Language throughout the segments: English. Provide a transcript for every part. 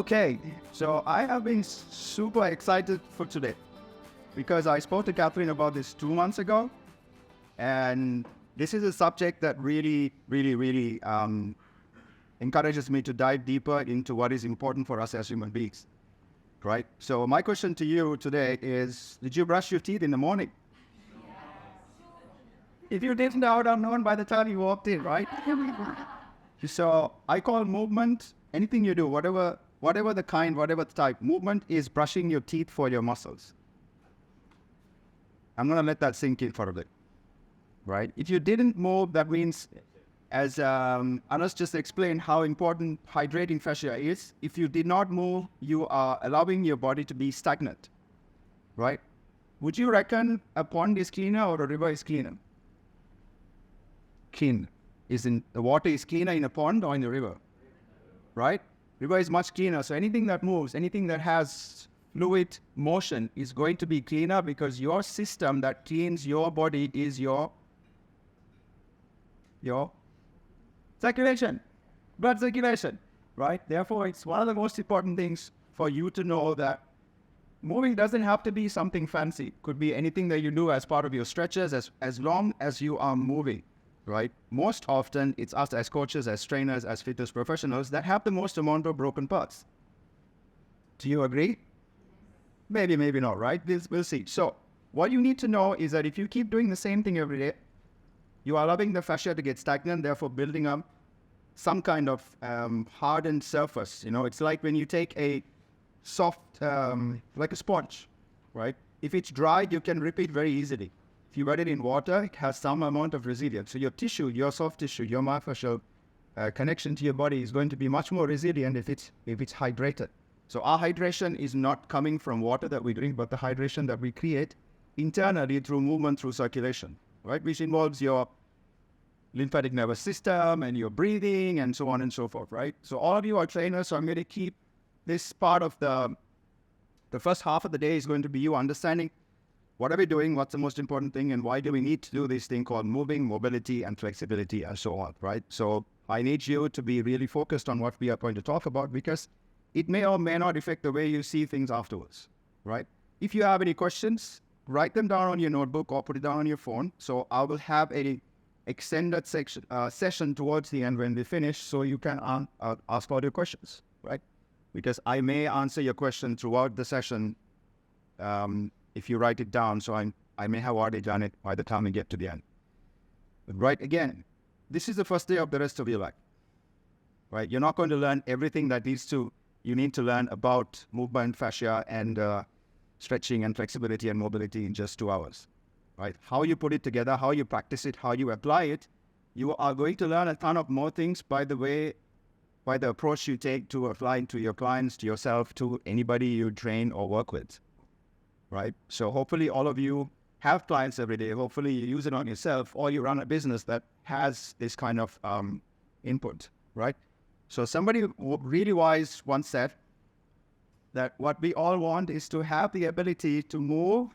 Okay, so I have been super excited for today because I spoke to Catherine about this 2 months ago, and this is a subject that really encourages me to dive deeper into what is important for us as human beings, right? So my question to you today is, did you brush your teeth in the morning? If you didn't, I would have known by the time you walked in, right? So I call movement, anything you do, whatever the kind, whatever the type, movement is brushing your teeth for your muscles. I'm going to let that sink in for a bit, right? If you didn't move, that means, as Anas just explained, how important hydrating fascia is. If you did not move, you are allowing your body to be stagnant, right? Would you reckon a pond is cleaner or a river is cleaner? Clean. The water is cleaner in a pond or in the river, right? River is much cleaner. So anything that moves, anything that has fluid motion is going to be cleaner because your system that cleans your body is your circulation, blood circulation, right? Therefore, it's one of the most important things for you to know that moving doesn't have to be something fancy. It could be anything that you do as part of your stretches, as long as you are moving. Right? Most often, it's us as coaches, as trainers, as fitness professionals that have the most amount of broken parts. Do you agree? Maybe not, right? We'll see. So what you need to know is that if you keep doing the same thing every day, you are allowing the fascia to get stagnant, therefore building up some kind of hardened surface. It's like when you take a soft, like a sponge, right? If it's dry, you can rip it very easily. If you wet it in water, it has some amount of resilience. So your tissue, your soft tissue, your myofascial connection to your body is going to be much more resilient if it's hydrated. So our hydration is not coming from water that we drink, but the hydration that we create internally through movement, through circulation, right? Which involves your lymphatic nervous system and your breathing and so on and so forth, right? So all of you are trainers, so I'm going to keep this part of the first half of the day is going to be you understanding what are we doing, what's the most important thing, and why do we need to do this thing called moving, mobility, and flexibility, and so on, right? So I need you to be really focused on what we are going to talk about because it may or may not affect the way you see things afterwards, right? If you have any questions, write them down on your notebook or put it down on your phone. So I will have a extended session towards the end when we finish so you can ask all your questions, right? Because I may answer your question throughout the session if you write it down, so I may have already done it by the time we get to the end. But right, again, this is the first day of the rest of your life, right? You're not going to learn everything that you need to learn about movement, fascia, and stretching and flexibility and mobility in just 2 hours, right? How you put it together, how you practice it, how you apply it, you are going to learn a ton of more things by the approach you take to applying to your clients, to yourself, to anybody you train or work with. Right? So hopefully all of you have clients every day. Hopefully you use it on yourself or you run a business that has this kind of input, right? So somebody really wise once said that what we all want is to have the ability to move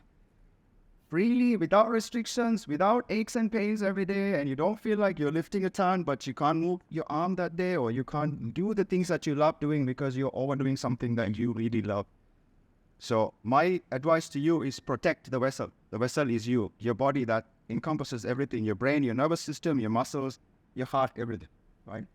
freely without restrictions, without aches and pains every day, and you don't feel like you're lifting a ton, but you can't move your arm that day or you can't do the things that you love doing because you're overdoing something that you really love. So my advice to you is protect the vessel. The vessel is you, your body that encompasses everything, your brain, your nervous system, your muscles, your heart, everything, right?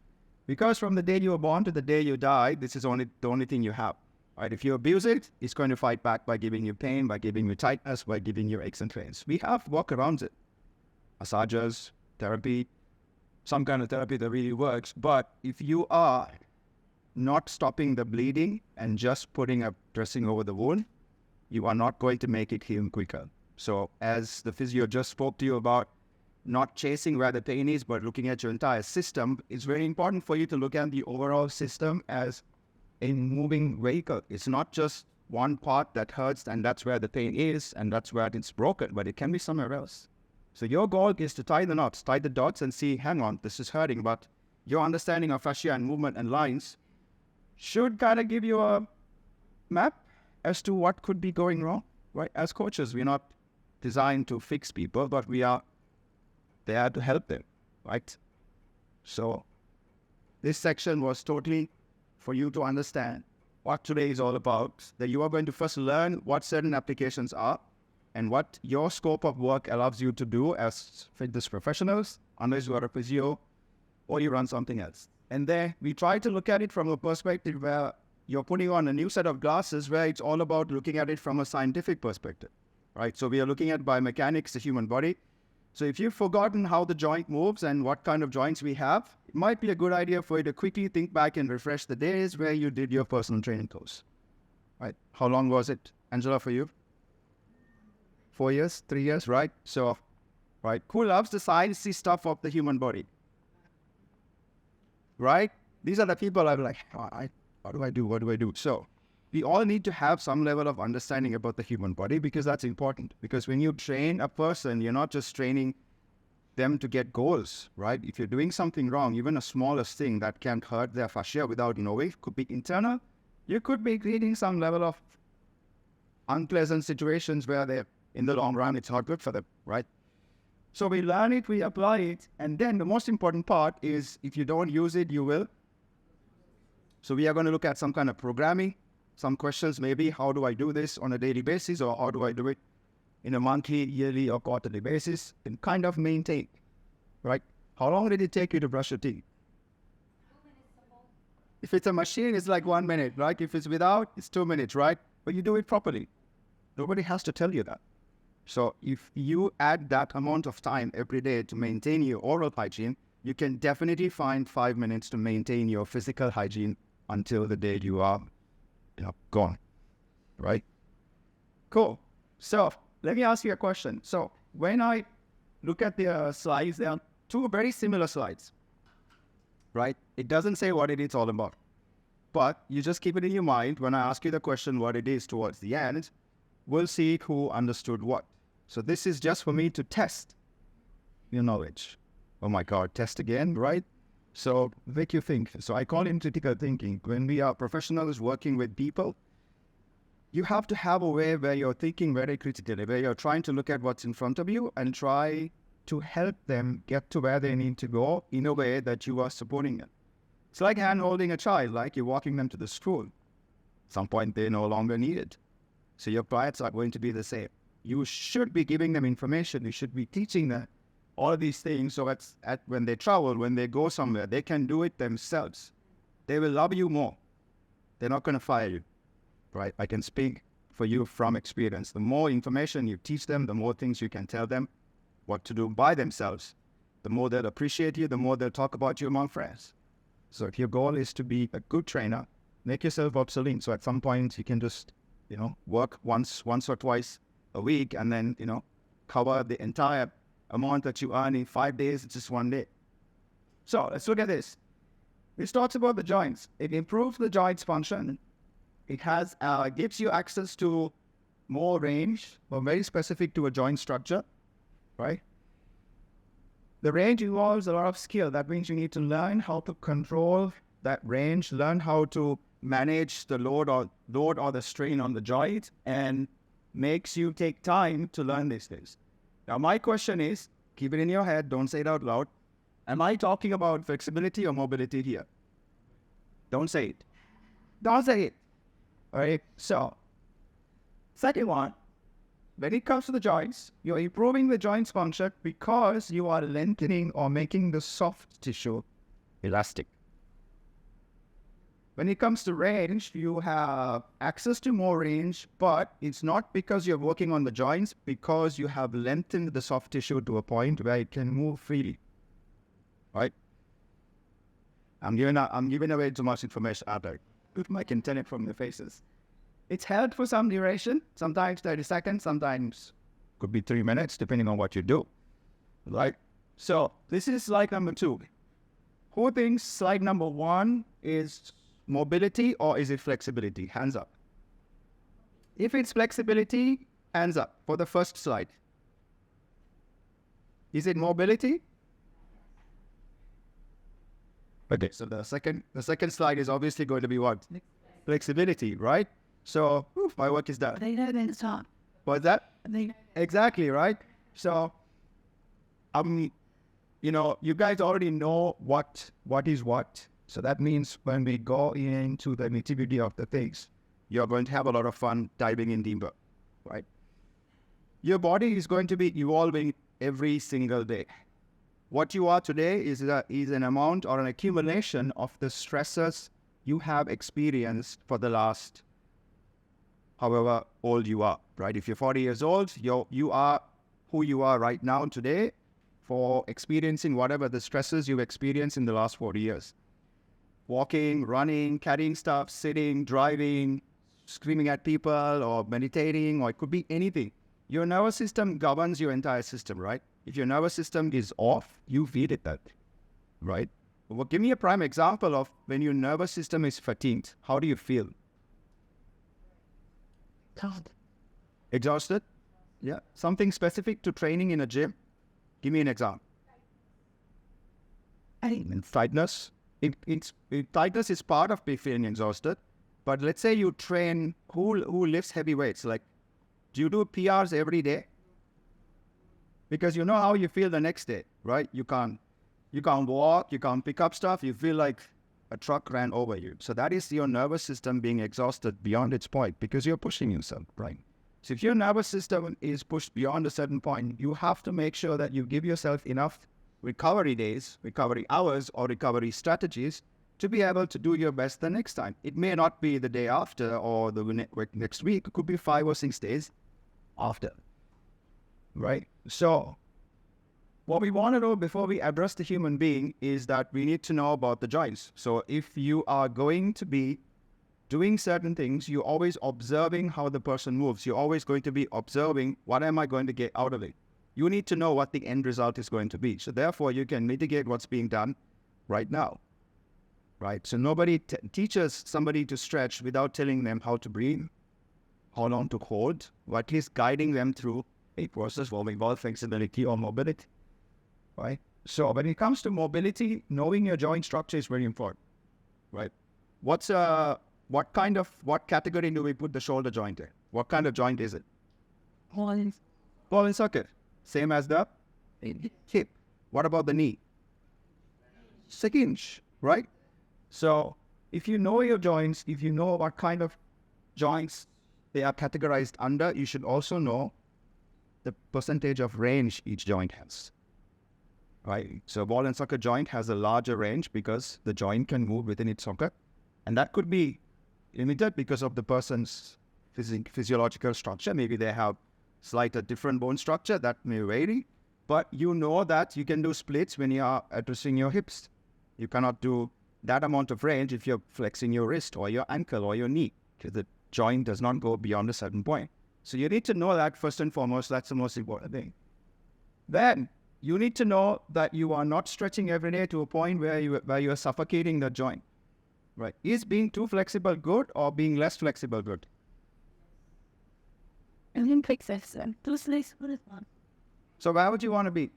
Because from the day you were born to the day you die, this is the only thing you have, right? If you abuse it, it's going to fight back by giving you pain, by giving you tightness, by giving you aches and pains. We have workarounds it. Massages, therapy, some kind of therapy that really works. But if you are not stopping the bleeding and just putting a dressing over the wound, you are not going to make it heal quicker. So as the physio just spoke to you about not chasing where the pain is, but looking at your entire system, it's very important for you to look at the overall system as a moving vehicle. It's not just one part that hurts and that's where the pain is and that's where it's broken, but it can be somewhere else. So your goal is to tie the knots, tie the dots and see, hang on, this is hurting, but your understanding of fascia and movement and lines should kind of give you a map as to what could be going wrong, right? As coaches, we're not designed to fix people, but we are there to help them, right? So this section was totally for you to understand what today is all about, that you are going to first learn what certain applications are and what your scope of work allows you to do as fitness professionals, unless you are a physio or you run something else. And there, we try to look at it from a perspective where you're putting on a new set of glasses where it's all about looking at it from a scientific perspective, right? So we are looking at biomechanics, the human body. So if you've forgotten how the joint moves and what kind of joints we have, it might be a good idea for you to quickly think back and refresh the days where you did your personal training course, right? How long was it, Angela, for you? 4 years, 3 years, right? So, right, who loves the sciencey stuff of the human body? Right? These are the people I'm like, what do I do? What do I do? So we all need to have some level of understanding about the human body, because that's important. Because when you train a person, you're not just training them to get goals, right? If you're doing something wrong, even a smallest thing that can hurt their fascia without knowing, it could be internal. You could be creating some level of unpleasant situations where they, in the long run, it's not good for them, right? So we learn it, we apply it, and then the most important part is if you don't use it, you will. So we are going to look at some kind of programming, some questions maybe, how do I do this on a daily basis, or how do I do it in a monthly, yearly, or quarterly basis, and kind of maintain, right? How long did it take you to brush your teeth? 2 minutes. If it's a machine, it's like 1 minute, right? If it's without, it's 2 minutes, right? But you do it properly. Nobody has to tell you that. So if you add that amount of time every day to maintain your oral hygiene, you can definitely find 5 minutes to maintain your physical hygiene until the day you are, gone, right? Cool. So let me ask you a question. So when I look at the slides, there are two very similar slides, right? It doesn't say what it is all about, but you just keep it in your mind. When I ask you the question what it is towards the end, we'll see who understood what. So this is just for me to test your knowledge. Oh my God, test again, right? So make you think. So I call it critical thinking. When we are professionals working with people, you have to have a way where you're thinking very critically, where you're trying to look at what's in front of you and try to help them get to where they need to go in a way that you are supporting them. It's like hand-holding a child, like you're walking them to the school. At some point, they no longer need it. So your clients are going to be the same. You should be giving them information. You should be teaching them all of these things, so when they travel, when they go somewhere, they can do it themselves. They will love you more. They're not going to fire you, right? I can speak for you from experience. The more information you teach them, the more things you can tell them what to do by themselves, the more they'll appreciate you, the more they'll talk about you among friends. So if your goal is to be a good trainer, make yourself obsolete. So at some point you can just, work once or twice a week and then, cover the entire amount that you earn in 5 days. It's just 1 day. So let's look at this. This talks about the joints. It improves the joints function. It has gives you access to more range, but very specific to a joint structure, right? The range involves a lot of skill. That means you need to learn how to control that range, learn how to manage the load or the strain on the joint, and makes you take time to learn these things. Now, my question is, keep it in your head, don't say it out loud. Am I talking about flexibility or mobility here? Don't say it. Don't say it. All right, so, second one, when it comes to the joints, you're improving the joints function because you are lengthening or making the soft tissue elastic. When it comes to range, you have access to more range, but it's not because you're working on the joints, because you have lengthened the soft tissue to a point where it can move freely, right? I'm giving away too much information out there. I can tell it from the faces. It's held for some duration, sometimes 30 seconds, sometimes could be 3 minutes, depending on what you do, right? So this is slide number 2. Who thinks slide number 1 is mobility or is it flexibility? Hands up. If it's flexibility, hands up for the first slide. Is it mobility? Okay, so the second slide is obviously going to be what? Flexibility, right? So, my work is done. They know then stop. What's that? Exactly, right? So, you guys already know what is what. So that means when we go into the nitty-gritty of the things, you're going to have a lot of fun diving in deeper, right? Your body is going to be evolving every single day. What you are today is an amount or an accumulation of the stressors you have experienced for the last however old you are, right? If you're 40 years old, you are who you are right now today for experiencing whatever the stresses you've experienced in the last 40 years. Walking, running, carrying stuff, sitting, driving, screaming at people, or meditating, or it could be anything. Your nervous system governs your entire system, right? If your nervous system is off, you feed it that, right? Well, give me a prime example of when your nervous system is fatigued. How do you feel? Exhausted? Yeah. Something specific to training in a gym? Give me an example. Tightness. Tightness is part of feeling exhausted. But let's say you train, who lifts heavy weights? Like, do you do PRs every day? Because you know how you feel the next day, right? You can't walk, you can't pick up stuff, you feel like a truck ran over you. So that is your nervous system being exhausted beyond its point because you're pushing yourself, right? So if your nervous system is pushed beyond a certain point, you have to make sure that you give yourself enough recovery days, recovery hours, or recovery strategies to be able to do your best the next time. It may not be the day after or the next week. It could be 5 or 6 days after, right? So what we want to know before we address the human being is that we need to know about the joints. So if you are going to be doing certain things, you're always observing how the person moves. You're always going to be observing, what am I going to get out of it? You need to know what the end result is going to be. So therefore, you can mitigate what's being done right now, right? So nobody teaches somebody to stretch without telling them how to breathe, how long to hold, or at least guiding them through a process where we involve flexibility or mobility, right? So when it comes to mobility, knowing your joint structure is very important, right? What category do we put the shoulder joint in? What kind of joint is it? Ball and socket. Same as the hip. What about the knee? Hinge, right? So if you know your joints, if you know what kind of joints they are categorized under, you should also know the percentage of range each joint has, right? So ball and socket joint has a larger range because the joint can move within its socket. And that could be limited because of the person's physiological structure. Maybe they have slightly different bone structure that may vary, but you know that you can do splits when you are addressing your hips. You cannot do that amount of range if you're flexing your wrist or your ankle or your knee, because the joint does not go beyond a certain point. So you need to know that first and foremost. That's the most important thing. Then you need to know that you are not stretching every day to a point where you are suffocating the joint, right? Is being too flexible good or being less flexible good? And then fix this. Those legs, what is one? So where would you want to be?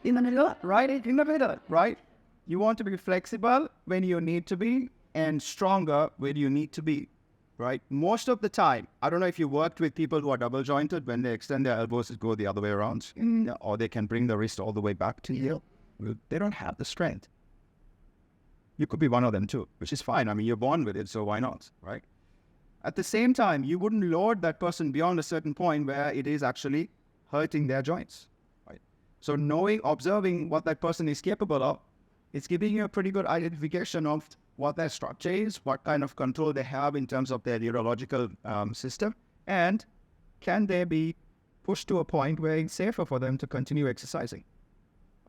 In the middle? Right? In the middle, right? You want to be flexible when you need to be and stronger when you need to be, right? Most of the time, I don't know if you worked with people who are double jointed, when they extend their elbows, it go the other way around, or they can bring the wrist all the way back to you. They don't have the strength. You could be one of them too, which is fine. I mean, you're born with it, so why not, right? At the same time, you wouldn't load that person beyond a certain point where it is actually hurting their joints, right? So observing what that person is capable of, it's giving you a pretty good identification of what their structure is, what kind of control they have in terms of their neurological system, and can they be pushed to a point where it's safer for them to continue exercising,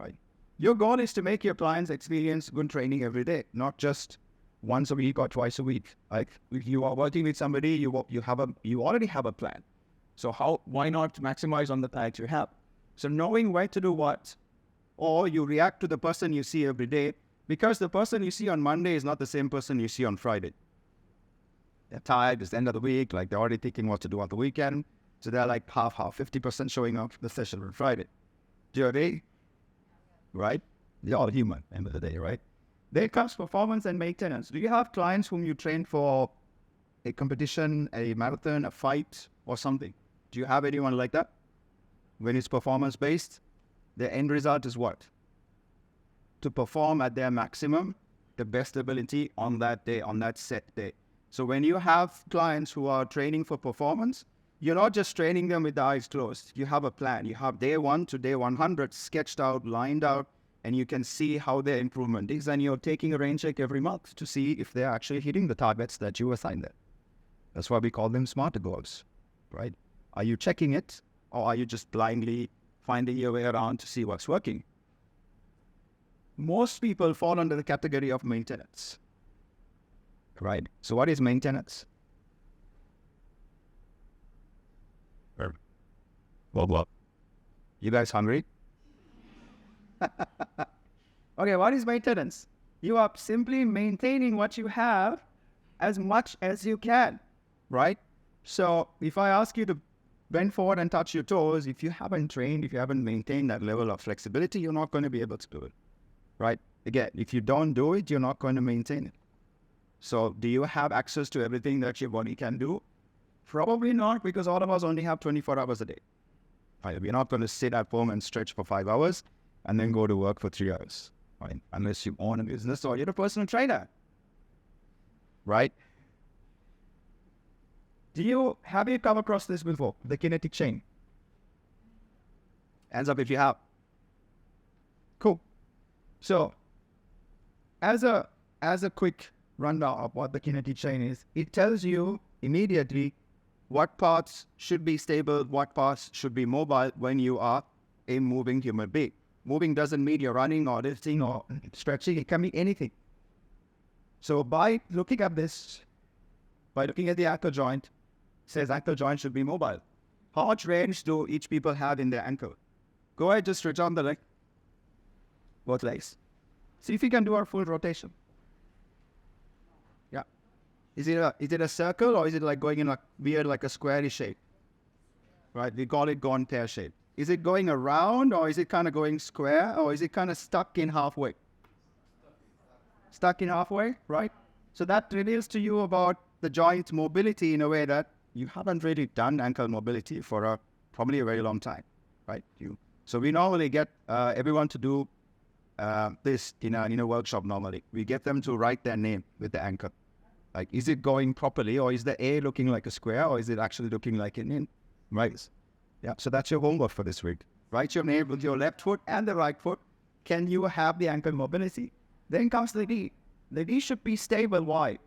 right? Your goal is to make your clients experience good training every day, not just once a week or twice a week. Like if you are working with somebody, you already have a plan. So why not maximize on the plans you have? So knowing where to do what, or you react to the person you see every day, because the person you see on Monday is not the same person you see on Friday. They're tired, it's the end of the week, like they're already thinking what to do on the weekend. So they're like half, 50% showing up for the session on Friday. Do you agree? Right? They're all human, end of the day, right? There comes performance and maintenance. Do you have clients whom you train for a competition, a marathon, a fight, or something? Do you have anyone like that? When it's performance-based, the end result is what? To perform at their maximum the best ability on that day, on that set day. So when you have clients who are training for performance, you're not just training them with the eyes closed. You have a plan. You have day 1 to day 100 sketched out, lined out, and you can see how their improvement is. And you're taking a rain check every month to see if they're actually hitting the targets that you assigned them. That's why we call them smarter goals, right? Are you checking it, or are you just blindly finding your way around to see what's working? Most people fall under the category of maintenance, right? So what is maintenance? Well. You guys hungry? Okay, what is maintenance? You are simply maintaining what you have as much as you can, right? So if I ask you to bend forward and touch your toes, if you haven't trained, if you haven't maintained that level of flexibility, you're not going to be able to do it, right? Again, if you don't do it, you're not going to maintain it. So do you have access to everything that your body can do? Probably not, because all of us only have 24 hours a day. Right? We're not going to sit at home and stretch for 5 hours and then go to work for 3 hours, right? Unless you own a business or you're a personal trainer, right? Have you come across this before, the kinetic chain? Hands up if you have. Cool. So, as a quick rundown of what the kinetic chain is, it tells you immediately what parts should be stable, what parts should be mobile when you are a moving human being. Moving doesn't mean you're running or lifting or stretching. It can be anything. So by looking at this, by looking at the ankle joint, it says ankle joint should be mobile. How much range do each people have in their ankle? Go ahead, just stretch on the leg. Both legs. See if you can do a full rotation. Yeah. Is it a circle, or is it like going in a weird, like a squarey shape? Right, we call it gone tear shape. Is it going around, or is it kind of going square, or is it kind of stuck in halfway? Stuck in halfway, right? So that reveals to you about the joint mobility in a way that you haven't really done ankle mobility for probably a very long time, right? So we normally get everyone to do this in a workshop normally. We get them to write their name with the ankle. Like, is it going properly, or is the A looking like a square, or is it actually looking like an in? Right. Yeah, so that's your homework for this week. Write your name with your left foot and the right foot. Can you have the ankle mobility? Then comes the knee. The knee should be stable. Why?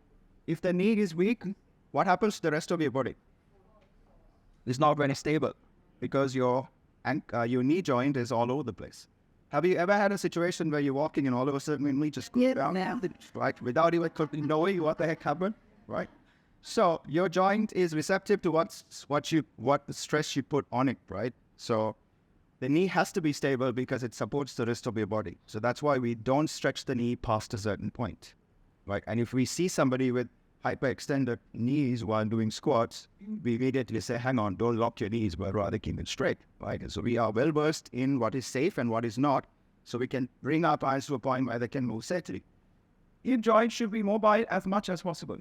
If the knee is weak, what happens to the rest of your body? It's not very stable, because your knee joint is all over the place. Have you ever had a situation where you're walking and all of a sudden your knee just goes down, right? Without even knowing what the heck happened, right? So your joint is receptive to what stress you put on it, right? So the knee has to be stable because it supports the rest of your body. So that's why we don't stretch the knee past a certain point, right? And if we see somebody with hyperextended knees while doing squats, we immediately say, hang on, don't lock your knees, but rather keep it straight, right? And so we are well versed in what is safe and what is not, so we can bring our clients to a point where they can move safely. Your joint should be mobile as much as possible.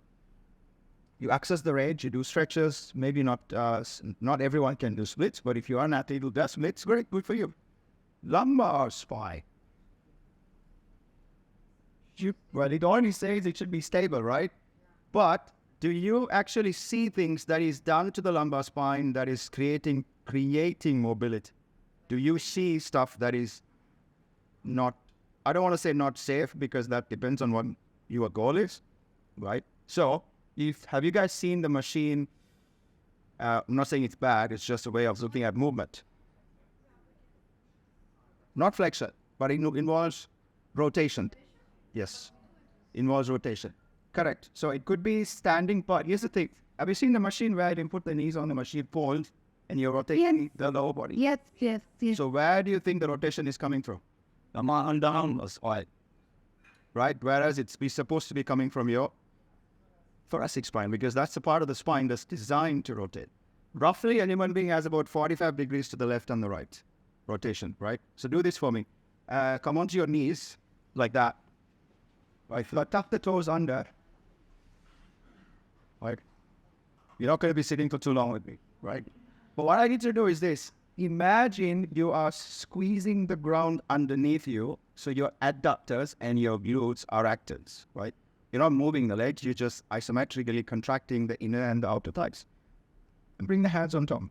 You access the range, you do stretches, maybe not everyone can do splits, but if you are an athlete who does splits, great, good for you. Lumbar spine. Well, it already says it should be stable, right? But do you actually see things that is done to the lumbar spine that is creating mobility? Do you see stuff that is not, I don't want to say not safe, because that depends on what your goal is, right? So, have you guys seen the machine? I'm not saying it's bad, it's just a way of looking at movement. Not flexion, but it involves rotation. Yes, involves rotation. Correct. So it could be standing part. Here's the thing. Have you seen the machine where you put the knees on the machine pole and you're rotating the lower body? Yes. So where do you think the rotation is coming from? Down, right? Whereas it's supposed to be coming from your thoracic spine, because that's the part of the spine that's designed to rotate. Roughly, a human being has about 45 degrees to the left and the right rotation, right? So do this for me. Come onto your knees like that. Right? Tuck the toes under. Right? You're not going to be sitting for too long with me, right? But what I need to do is this. Imagine you are squeezing the ground underneath you So your adductors and your glutes are actors, right? You're not moving the legs, you're just isometrically contracting the inner and the outer thighs. And bring the hands on top,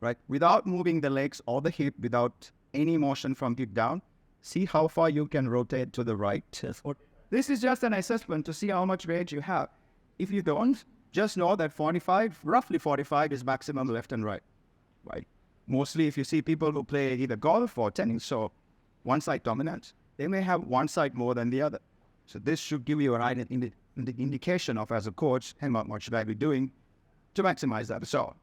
right? Without moving the legs or the hip, without any motion from hip down, see how far you can rotate to the right. This is just an assessment to see how much range you have. If you don't, just know that 45, roughly 45 is maximum left and right, right? Mostly if you see people who play either golf or tennis, so one side dominant, they may have one side more than the other. So this should give you a right indication of, as a coach, how much should I be doing to maximize that. So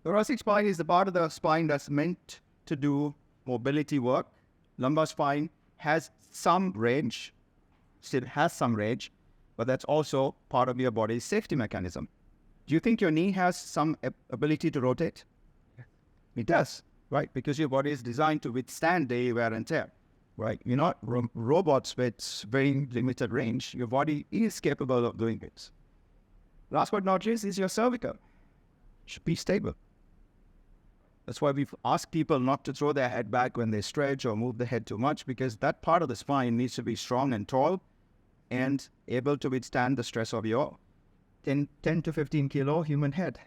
thoracic spine is the part of the spine that's meant to do mobility work. Lumbar spine has some range, still has some range, but that's also part of your body's safety mechanism. Do you think your knee has some ability to rotate? It does, right? Because your body is designed to withstand daily wear and tear, right? You're not robots with very limited range. Your body is capable of doing this. Last but not least is your cervical. Should be stable. That's why we've asked people not to throw their head back when they stretch or move the head too much, because that part of the spine needs to be strong and tall and able to withstand the stress of your 10 to 15 kilo human head,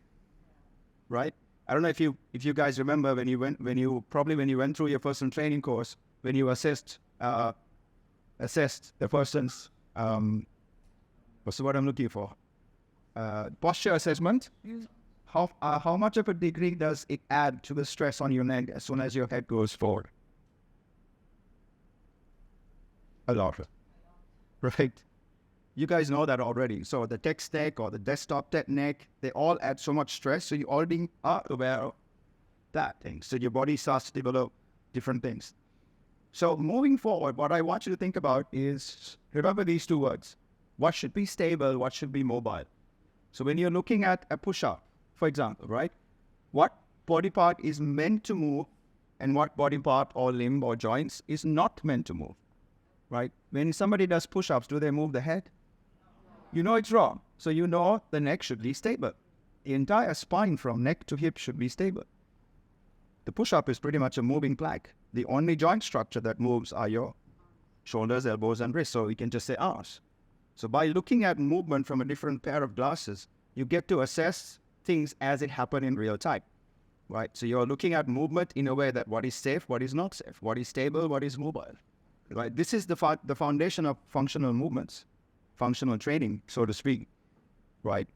right? I don't know if you guys remember when you went through your personal training course, when you assessed the person's what's the word I'm looking for? Posture assessment. How much of a degree does it add to the stress on your neck as soon as your head goes forward? A lot. Right? You guys know that already. So the text neck or the desktop tech neck, they all add so much stress. So you already are aware of that thing. So your body starts to develop different things. So moving forward, what I want you to think about is, remember these two words. What should be stable? What should be mobile? So when you're looking at a push-up, for example, right? What body part is meant to move and what body part or limb or joints is not meant to move, right? When somebody does push-ups, do they move the head? You know it's wrong. So you know the neck should be stable. The entire spine from neck to hip should be stable. The push-up is pretty much a moving plank. The only joint structure that moves are your shoulders, elbows, and wrists. So we can just say arms. So by looking at movement from a different pair of glasses, you get to assess things as it happen in real time, right? So you're looking at movement in a way that what is safe, what is not safe, what is stable, what is mobile, right? This is the foundation of functional movements, functional training, so to speak, right?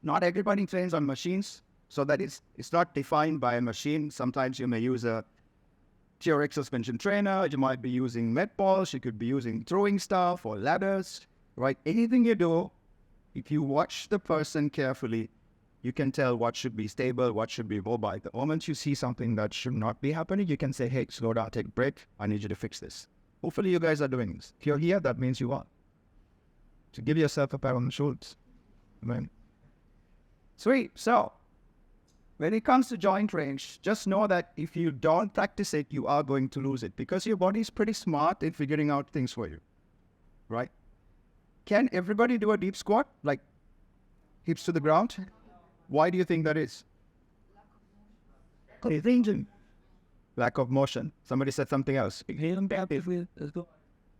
Not everybody trains on machines, so that it's not defined by a machine. Sometimes you may use a TRX suspension trainer, you might be using med balls, you could be using throwing stuff or ladders, right? Anything you do, if you watch the person carefully, you can tell what should be stable, what should be mobile. The moment you see something that should not be happening, you can say, hey, slow down, take a break. I need you to fix this. Hopefully you guys are doing this. If you're here, that means you are. So give yourself a pat on the shoulders. Amen. Sweet. So when it comes to joint range, just know that if you don't practice it, you are going to lose it because your body is pretty smart in figuring out things for you, right? Can everybody do a deep squat, like hips to the ground? Why do you think that is? Lack of motion. Somebody said something else.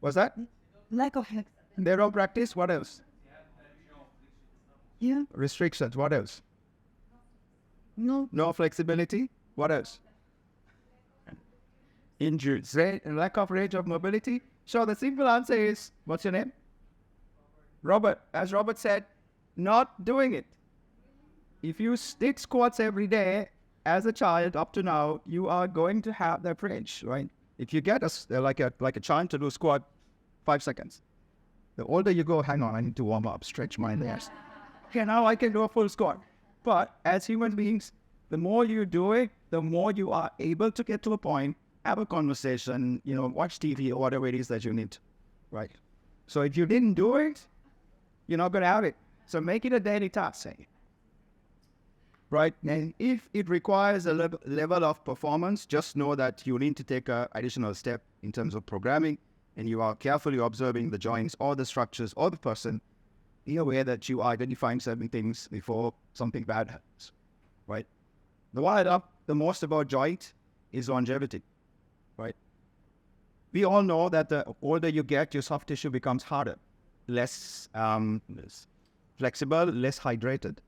What's that? Lack of head. They don't practice. What else? Yeah. Restrictions. What else? No. No flexibility. What else? Injuries. Lack of range of mobility. So the simple answer is, what's your name? Robert. As Robert said, not doing it. If you did squats every day as a child up to now, you are going to have that range, right? If you get like a child to do squat 5 seconds, the older you go, hang on, I need to warm up, stretch my legs. Okay, now I can do a full squat. But as human beings, the more you do it, the more you are able to get to a point, have a conversation, watch TV or whatever it is that you need, right? So if you didn't do it, you're not going to have it. So make it a daily task, say. Right? And if it requires a level of performance, just know that you need to take an additional step in terms of programming, and you are carefully observing the joints or the structures or the person. Be aware that you are identifying certain things before something bad happens, right? The one I love the most about joint is longevity, right? We all know that the older you get, your soft tissue becomes harder, less flexible, less hydrated,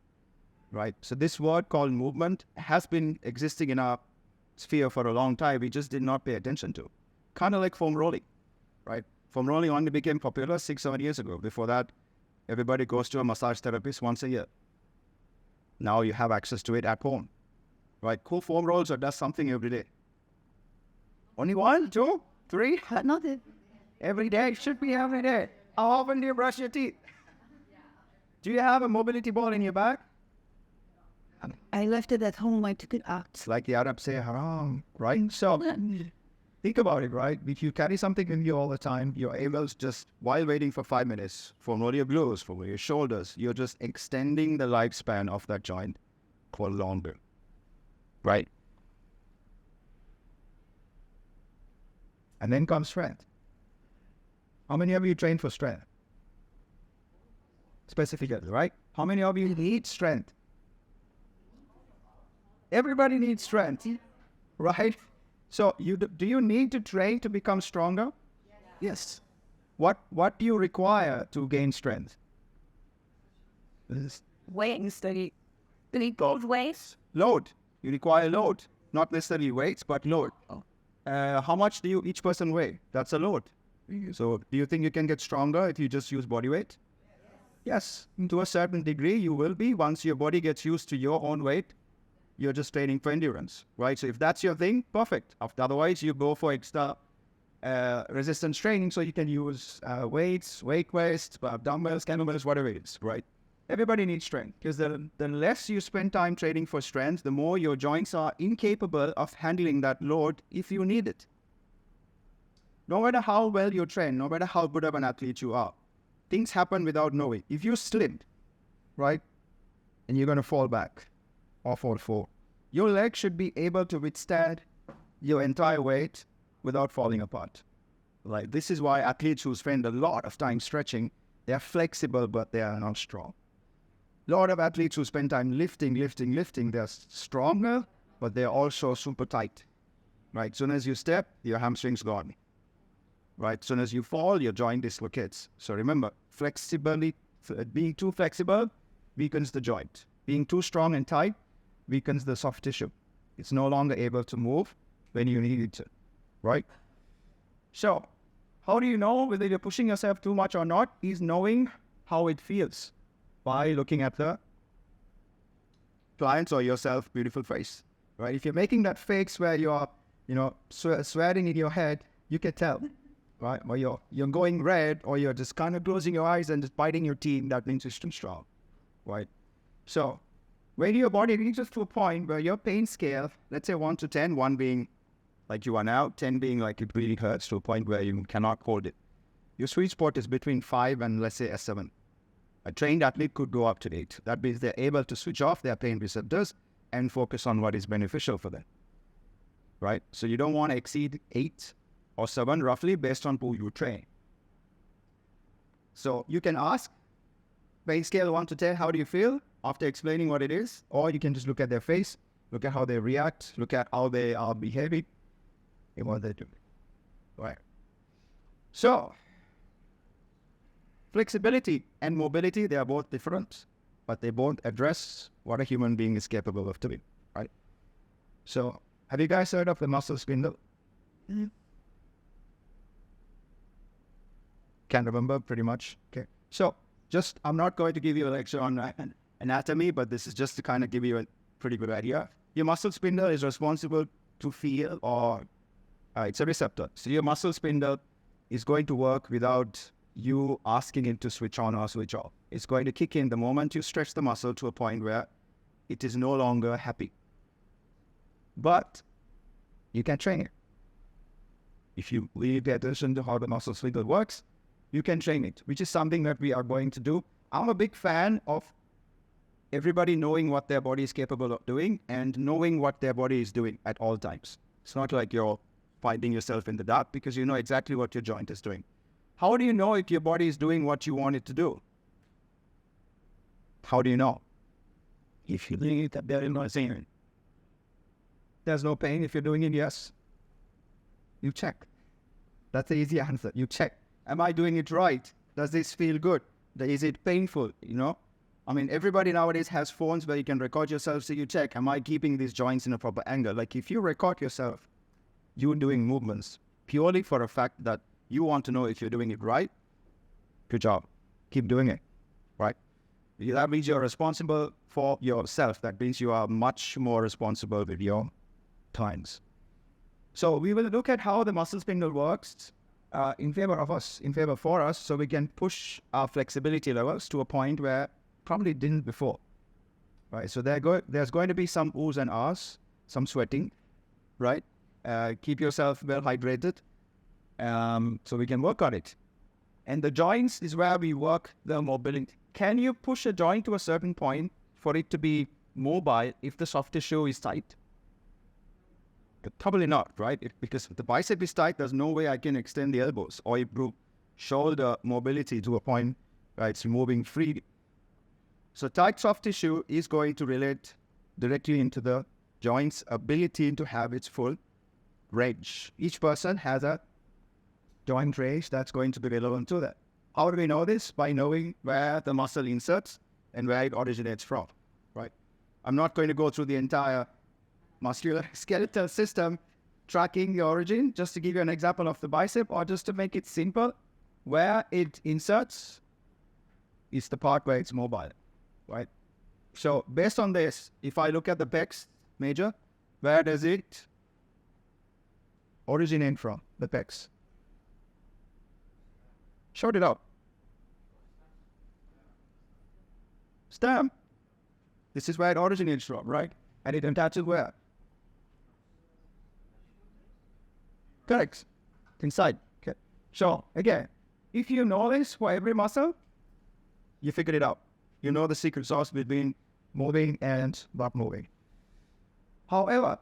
right? So this word called movement has been existing in our sphere for a long time. We just did not pay attention to. Kind of like foam rolling, right? Foam rolling only became popular 6-7 years ago. Before that, everybody goes to a massage therapist once a year. Now you have access to it at home, right? Cool foam rolls or does something every day. Only 1, 2, 3? Not it. Every day. Should be every day. How often do you brush your teeth? Do you have a mobility ball in your bag? I left it at home. I took it out. It's like the Arabs say, haram, right? So think about it, right? If you carry something with you all the time, you're able to just, while waiting for 5 minutes, foam roll your glutes, foam roll your shoulders, you're just extending the lifespan of that joint for longer, right? And then comes strength. How many of you train for strength? Specifically, right? How many of you need strength? Everybody needs strength, right? So do you need to train to become stronger? Yes. What do you require to gain strength? Weight instead. Do you both weights? Load. You require load. Not necessarily weights, but load. How much do you each person weigh? That's a load. So do you think you can get stronger if you just use body weight? Yes. To a certain degree, you will be. Once your body gets used to your own weight, you're just training for endurance, right? So if that's your thing, perfect. Otherwise, you go for extra resistance training, so you can use weights, weight vests, dumbbells, kettlebells, whatever it is, right? Everybody needs strength, because the less you spend time training for strength, the more your joints are incapable of handling that load if you need it. No matter how well you train, no matter how good of an athlete you are, things happen without knowing. If you're slimed, right, and you're going to fall back or fall forward, your leg should be able to withstand your entire weight without falling apart. Like, this is why athletes who spend a lot of time stretching, they are flexible, but they are not strong. A lot of athletes who spend time lifting, they're stronger, but they're also super tight, right? Soon as you step, your hamstring's gone, right? Soon as you fall, your joint dislocates. So remember, being too flexible weakens the joint. Being too strong and tight weakens the soft tissue. It's no longer able to move when you need it to, right? So, how do you know whether you're pushing yourself too much or not? Is knowing how it feels by looking at the client's or yourself beautiful face, right? If you're making that face where you're, sweating in your head, you can tell, right? Or you're going red, or you're just kind of closing your eyes and just biting your teeth, that means you're too strong, right? So, when your body reaches to a point where your pain scale, let's say 1 to 10, 1 being like you are now, 10 being like it really hurts to a point where you cannot hold it. Your sweet spot is between 5 and, let's say, a 7. A trained athlete could go up to 8. That means they're able to switch off their pain receptors and focus on what is beneficial for them, right? So you don't want to exceed 8 or 7 roughly based on who you train. So you can ask, pain scale 1 to 10, how do you feel? After explaining what it is, or you can just look at their face, look at how they react, look at how they are behaving, and what they're doing, right? So, flexibility and mobility, they are both different, but they both address what a human being is capable of doing, right? So, have you guys heard of the muscle spindle? Mm-hmm. Can't remember pretty much. Okay. So, I'm not going to give you a lecture on anatomy, but this is just to kind of give you a pretty good idea. Your muscle spindle is responsible to feel, or it's a receptor. So your muscle spindle is going to work without you asking it to switch on or switch off. It's going to kick in the moment you stretch the muscle to a point where it is no longer happy. But you can train it. If you really pay attention to how the muscle spindle works, you can train it, which is something that we are going to do. I'm a big fan of everybody knowing what their body is capable of doing and knowing what their body is doing at all times. It's not like you're finding yourself in the dark, because you know exactly what your joint is doing. How do you know if your body is doing what you want it to do? How do you know? If you're doing it, there is no pain. There's no pain if you're doing it, yes. You check. That's the easy answer. You check. Am I doing it right? Does this feel good? Is it painful? I mean, everybody nowadays has phones where you can record yourself, so you check, am I keeping these joints in a proper angle? Like if you record yourself, you're doing movements purely for a fact that you want to know if you're doing it right. Good job. Keep doing it, right? That means you're responsible for yourself. That means you are much more responsible with your times. So we will look at how the muscle spindle works in favor of us, for us, so we can push our flexibility levels to a point where probably didn't before, right? So there's going to be some oohs and ahs, some sweating, right? Keep yourself well hydrated, so we can work on it. And the joints is where we work the mobility. Can you push a joint to a certain point for it to be mobile if the soft tissue is tight? Probably not, right? Because if the bicep is tight, there's no way I can extend the elbows or improve shoulder mobility to a point where it's moving freely. So tight soft tissue is going to relate directly into the joint's ability to have its full range. Each person has a joint range that's going to be relevant to that. How do we know this? By knowing where the muscle inserts and where it originates from, right? I'm not going to go through the entire musculoskeletal system tracking the origin, just to give you an example of the bicep, or just to make it simple, where it inserts is the part where it's mobile, right? So based on this, if I look at the pecs major, where does it originate from, the pecs? Shout it out. Stem. This is where it originates from, right? And it attaches where? Correct. Inside. Okay. So again, if you know this for every muscle, you figured it out. You know the secret sauce between moving and not moving. However,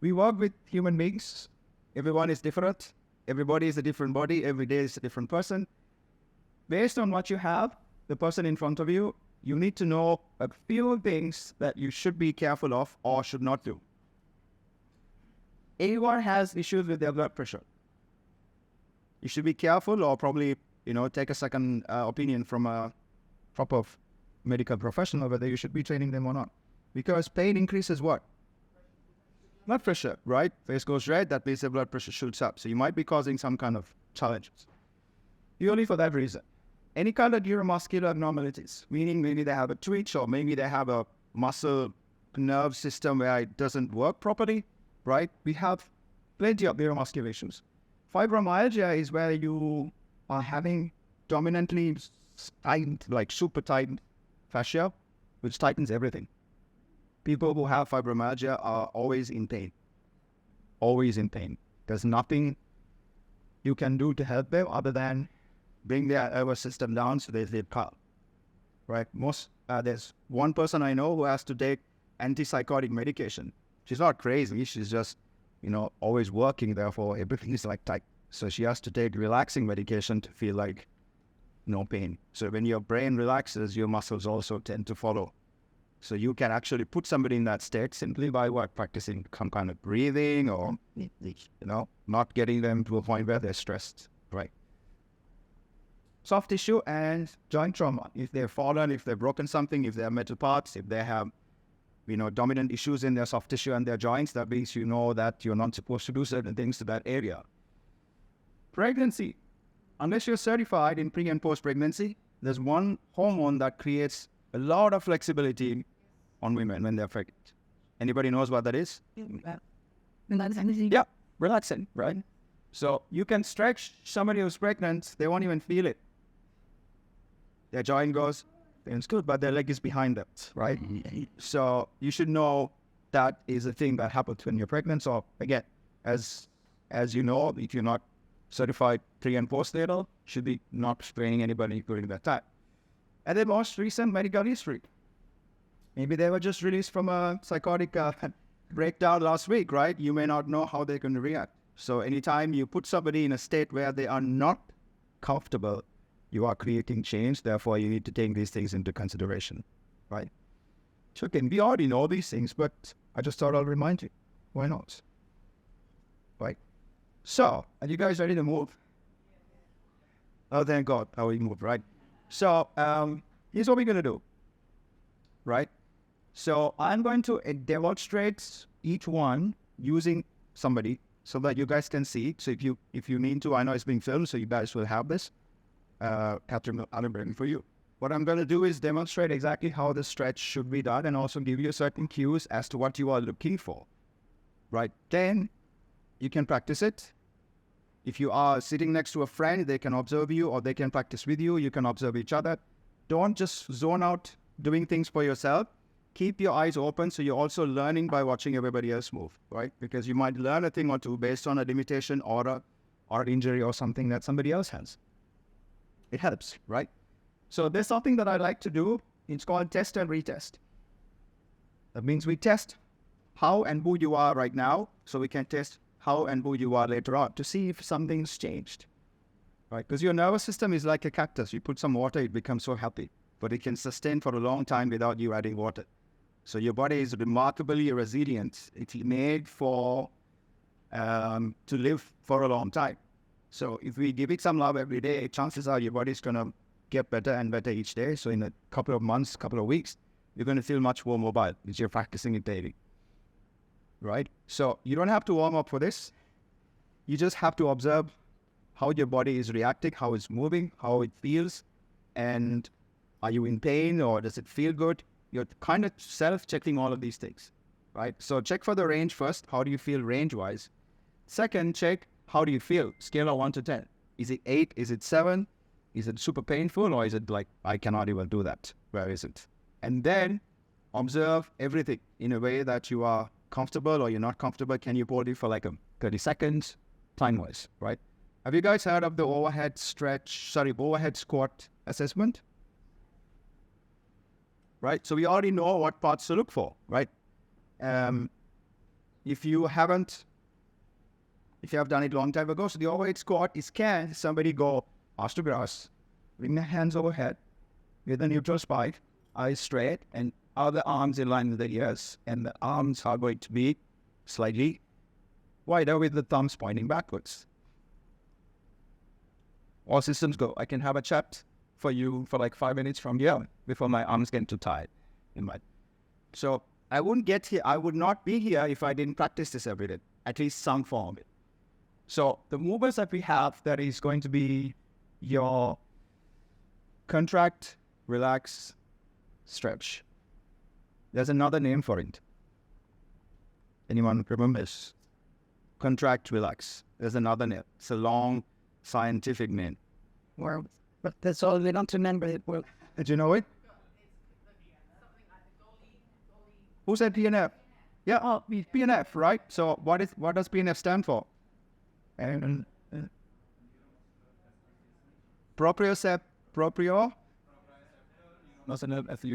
we work with human beings. Everyone is different. Everybody is a different body. Every day is a different person. Based on what you have, the person in front of you, you need to know a few things that you should be careful of or should not do. Anyone has issues with their blood pressure, you should be careful, or probably, take a second opinion from a proper medical professional whether you should be training them or not. Because pain increases what? Blood pressure, right? Face goes red, that means the blood pressure shoots up. So you might be causing some kind of challenges. Purely for that reason. Any kind of neuromuscular abnormalities, meaning maybe they have a twitch or maybe they have a muscle nerve system where it doesn't work properly, right? We have plenty of neuromuscular issues. Fibromyalgia is where you are having dominantly tight, like super tight fascia, which tightens everything. People who have fibromyalgia are always in pain. Always in pain. There's nothing you can do to help them other than bring their nervous system down so they sleep calm, right? There's one person I know who has to take antipsychotic medication. She's not crazy. She's just, always working. Therefore, everything is like tight. So she has to take relaxing medication to feel like no pain. So when your brain relaxes, your muscles also tend to follow. So you can actually put somebody in that state simply by practicing some kind of breathing or, not getting them to a point where they're stressed, right? Soft tissue and joint trauma. If they've fallen, if they've broken something, if they have metal parts, if they have, dominant issues in their soft tissue and their joints, that means you know that you're not supposed to do certain things to that area. Pregnancy. Unless you're certified in pre and post pregnancy, there's one hormone that creates a lot of flexibility on women when they're pregnant. Anybody knows what that is? Yeah, relaxing, right? So you can stretch somebody who's pregnant, they won't even feel it. Their joint goes, it's good, but their leg is behind them, right? So you should know that is a thing that happens when you're pregnant. So again, as you know, if you're not certified pre and postnatal, should be not spraying anybody during that time. And then most recent medical history. Maybe they were just released from a psychotic breakdown last week, right? You may not know how they're going to react. So anytime you put somebody in a state where they are not comfortable, you are creating change. Therefore, you need to take these things into consideration, right? So again, we already know these things, but I just thought I'll remind you. Why not? Right? So, are you guys ready to move? Oh, thank God, how we move, right? So here's what we're going to do, right? So I'm going to demonstrate each one using somebody so that you guys can see. So if you need to, I know it's being filmed, so you guys will have this. Capture I'm for you. What I'm going to do is demonstrate exactly how the stretch should be done and also give you certain cues as to what you are looking for, right? Then you can practice it. If you are sitting next to a friend, they can observe you or they can practice with you. You can observe each other. Don't just zone out doing things for yourself. Keep your eyes open so you're also learning by watching everybody else move, right? Because you might learn a thing or two based on a limitation or an injury or something that somebody else has. It helps, right? So there's something that I like to do. It's called test and retest. That means we test how and who you are right now so we can test how and who you are later on to see if something's changed, right? Because your nervous system is like a cactus. You put some water, it becomes so happy, but it can sustain for a long time without you adding water. So your body is remarkably resilient. It's made for to live for a long time. So if we give it some love every day, chances are your body's going to get better and better each day. So in a couple of months, couple of weeks, you're going to feel much more mobile because you're practicing it daily, right? So you don't have to warm up for this. You just have to observe how your body is reacting, how it's moving, how it feels, and are you in pain or does it feel good? You're kind of self-checking all of these things, right? So check for the range first. How do you feel range-wise? Second, check how do you feel? Scale of 1 to 10. Is it 8? Is it 7? Is it super painful? Or is it like, I cannot even do that? Where is it? And then observe everything in a way that you are comfortable or you're not comfortable. Can you hold it for like 30 seconds? Time-wise, right? Have you guys heard of the overhead squat assessment? Right? So we already know what parts to look for, right? If you have done it a long time ago, so the overhead squat is can somebody go arse to grass, bring their hands overhead with a neutral spike, eyes straight, and other arms in line with the ears, and the arms are going to be slightly wider with the thumbs pointing backwards. All systems go. I can have a chat for you for like 5 minutes from here before my arms get too tired. So I wouldn't get here. I would not be here if I didn't practice this every day, at least some form of it. So the movements that we have, that is going to be your contract, relax, stretch. There's another name for it. Anyone remembers? Contract, relax. There's another name. It's a long scientific name. Well, but that's all we don't remember it well. Did you know it? Who said PNF? Yeah, PNF, right? So what does PNF stand for? And proprio.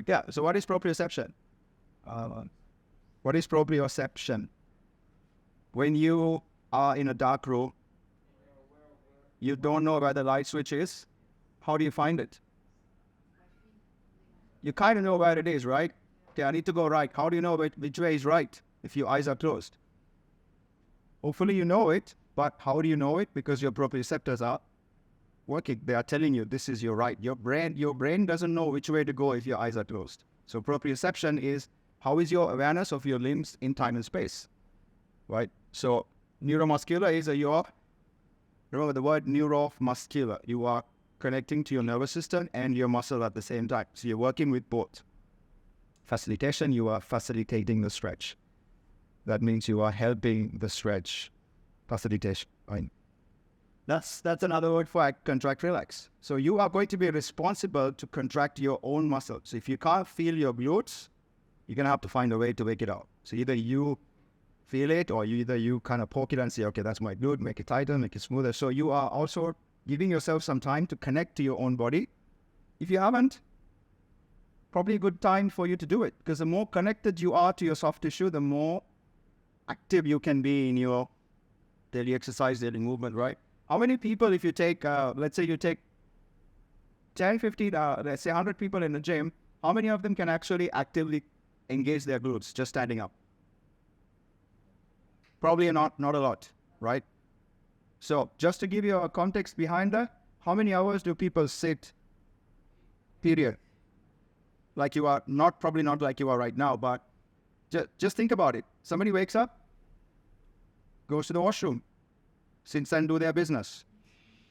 Yeah. So what is proprioception? What is proprioception? When you are in a dark room, you don't know where the light switch is. How do you find it? You kind of know where it is, right? Okay, I need to go right. How do you know which way is right if your eyes are closed? Hopefully you know it, but how do you know it? Because your proprioceptors are working. They are telling you this is your right. Your brain doesn't know which way to go if your eyes are closed. So proprioception is how is your awareness of your limbs in time and space, right? So neuromuscular is remember the word neuromuscular. You are connecting to your nervous system and your muscle at the same time. So you're working with both. Facilitation, you are facilitating the stretch. That means you are helping the stretch. Facilitation. Right? That's another word for contract, relax. So you are going to be responsible to contract your own muscle. So if you can't feel your glutes, you're going to have to find a way to wake it out. So either you feel it or you kind of poke it and say, okay, that's my glute, make it tighter, make it smoother. So you are also giving yourself some time to connect to your own body. If you haven't, probably a good time for you to do it, because the more connected you are to your soft tissue, the more active you can be in your daily exercise, daily movement, right? How many people, if you take, let's say you take 10, 15, let's say 100 people in the gym, how many of them can actually actively engage their glutes just standing up? Probably not a lot, right? So just to give you a context behind that, how many hours do people sit, period? Like you are, probably not like you are right now, but just think about it. Somebody wakes up, goes to the washroom, sits and do their business,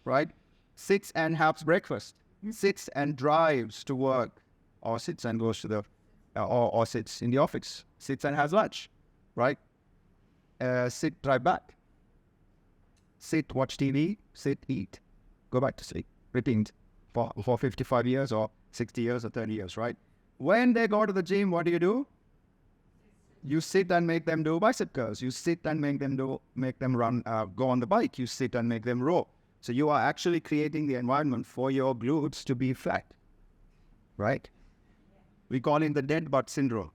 right? Sits and has breakfast, sits and drives to work, or sits and goes to the, or sits in the office, sits and has lunch, right? Sit, drive back. Sit, watch TV, sit, eat, go back to sleep. Repeat for 55 years or 60 years or 30 years, right? When they go to the gym, what do? You sit and make them do bicep curls. You sit and make them run, go on the bike. You sit and make them row. So you are actually creating the environment for your glutes to be flat, right? We call it the dead butt syndrome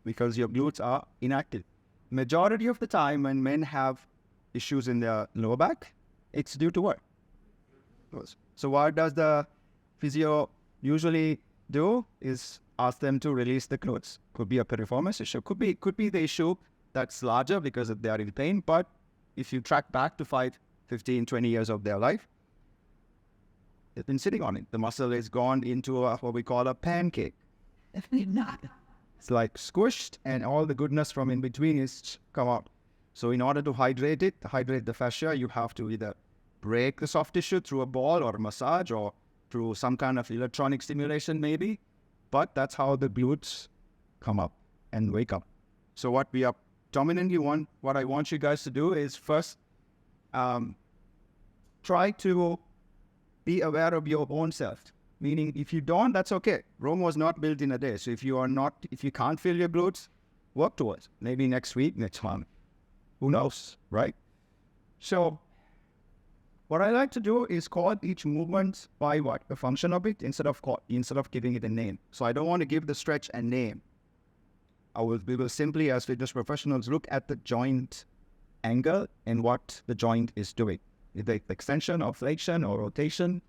because your glutes are inactive. Majority of the time when men have issues in their lower back, it's due to what? So what does the physio usually do is ask them to release the glutes. Could be a piriformis issue. Could be the issue that's larger because they are in pain. But if you track back to 5, 15, 20 years of their life, they've been sitting on it. The muscle is gone into what we call a pancake. It's like squished and all the goodness from in between is come out. So in order to hydrate the fascia, you have to either break the soft tissue through a ball or a massage or through some kind of electronic stimulation maybe. But that's how the glutes come up and wake up. So what we are dominantly what I want you guys to do is first try to be aware of your own self. Meaning if you don't, that's okay. Rome was not built in a day. So if you can't feel your glutes, work towards. Maybe next week, next month. Who knows, right? So what I like to do is call each movement by what? The function of it instead of giving it a name. So I don't want to give the stretch a name. We will simply, as fitness professionals, look at the joint angle and what the joint is doing. Either extension or flexion or rotation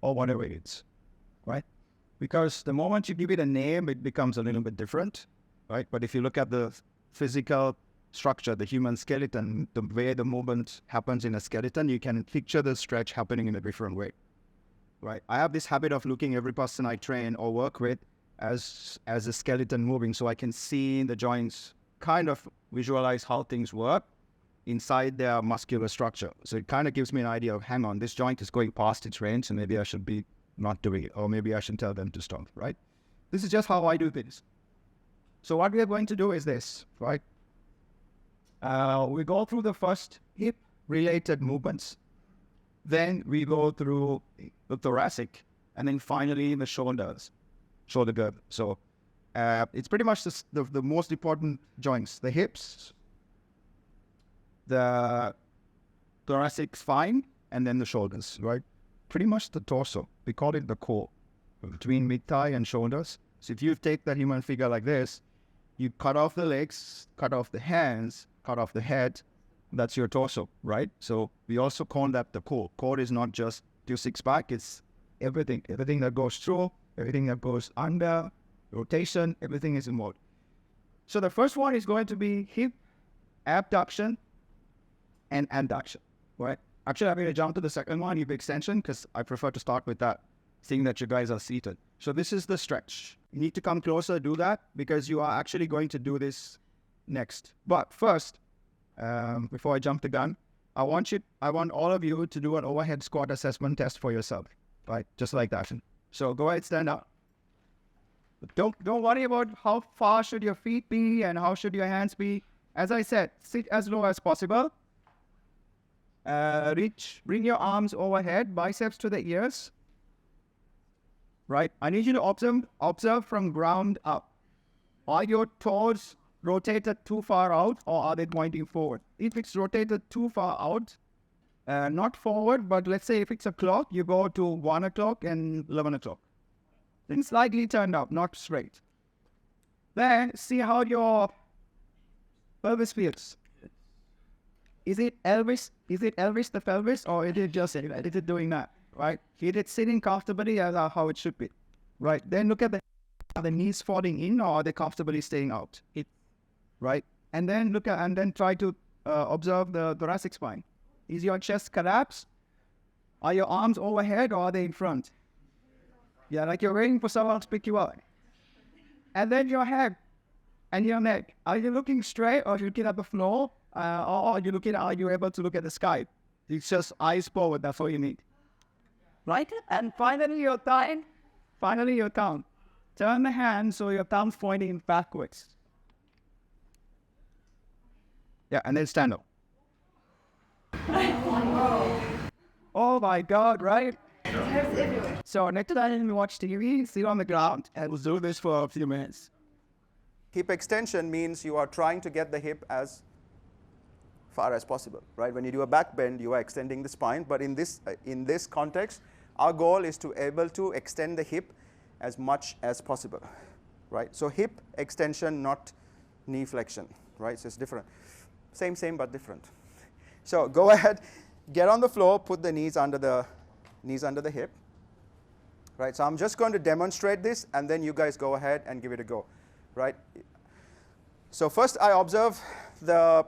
or whatever it is, right? Because the moment you give it a name, it becomes a little bit different, right? But if you look at the physical structure, the human skeleton, the way the movement happens in a skeleton, you can picture the stretch happening in a different way, right? I have this habit of looking every person I train or work with as a skeleton moving, so I can see the joints, kind of visualize how things work inside their muscular structure. So it kind of gives me an idea of, hang on, this joint is going past its range, and maybe I should be not doing it, or maybe I should tell them to stop, right? This is just how I do things. So what we are going to do is this, right? We go through the first hip-related movements. Then we go through the thoracic, and then finally the shoulders, shoulder girdle. So it's pretty much the most important joints: the hips, the thoracic spine, and then the shoulders, right? Pretty much the torso. We call it the core, between mid-thigh and shoulders. So if you take that human figure like this, you cut off the legs, cut off the hands, cut off the head, that's your torso, right? So we also call that the core. Core is not just your six-pack, it's everything that goes through, everything that goes under, rotation, everything is involved. So the first one is going to be hip abduction and adduction, right? Actually, I'm going to jump to the second one, hip extension, because I prefer to start with that, seeing that you guys are seated. So this is the stretch. You need to come closer, do that, because you are actually going to do this next. But first, before I jump the gun, I want all of you to do an overhead squat assessment test for yourself, right? Just like that. So go ahead, stand up. Don't worry about how far should your feet be and how should your hands be. As I said, sit as low as possible. Bring your arms overhead, biceps to the ears. Right? I need you to observe from ground up. Are your toes rotated too far out, or are they pointing forward? If it's rotated too far out, not forward, but let's say if it's a clock, you go to 1 o'clock and 11 o'clock. Then slightly turned up, not straight. Then see how your pelvis feels. Is it Elvis the pelvis, or is it doing that, right? Is it sitting comfortably as how it should be, right? Then look at are the knees falling in, or are they comfortably staying out? Right? And then try to observe the thoracic spine. Is your chest collapsed? Are your arms overhead or are they in front? Yeah, like you're waiting for someone to pick you up. And then your head and your neck. Are you looking straight or are you looking at the floor? Or are you able to look at the sky? It's just eyes forward, that's all you need. Right? And finally your thumb. Finally your thumb. Turn the hand so your thumb's pointing backwards. Yeah, and then stand up. Oh my God, right? So next time we watch TV, sit on the ground, and we'll do this for a few minutes. Hip extension means you are trying to get the hip as far as possible, right? When you do a back bend, you are extending the spine, but in this context, our goal is to able to extend the hip as much as possible, right? So hip extension, not knee flexion, right? So it's different. Same, but different. So go ahead, get on the floor, put the knees under the hip, right? So I'm just going to demonstrate this, and then you guys go ahead and give it a go, right? So first I observe the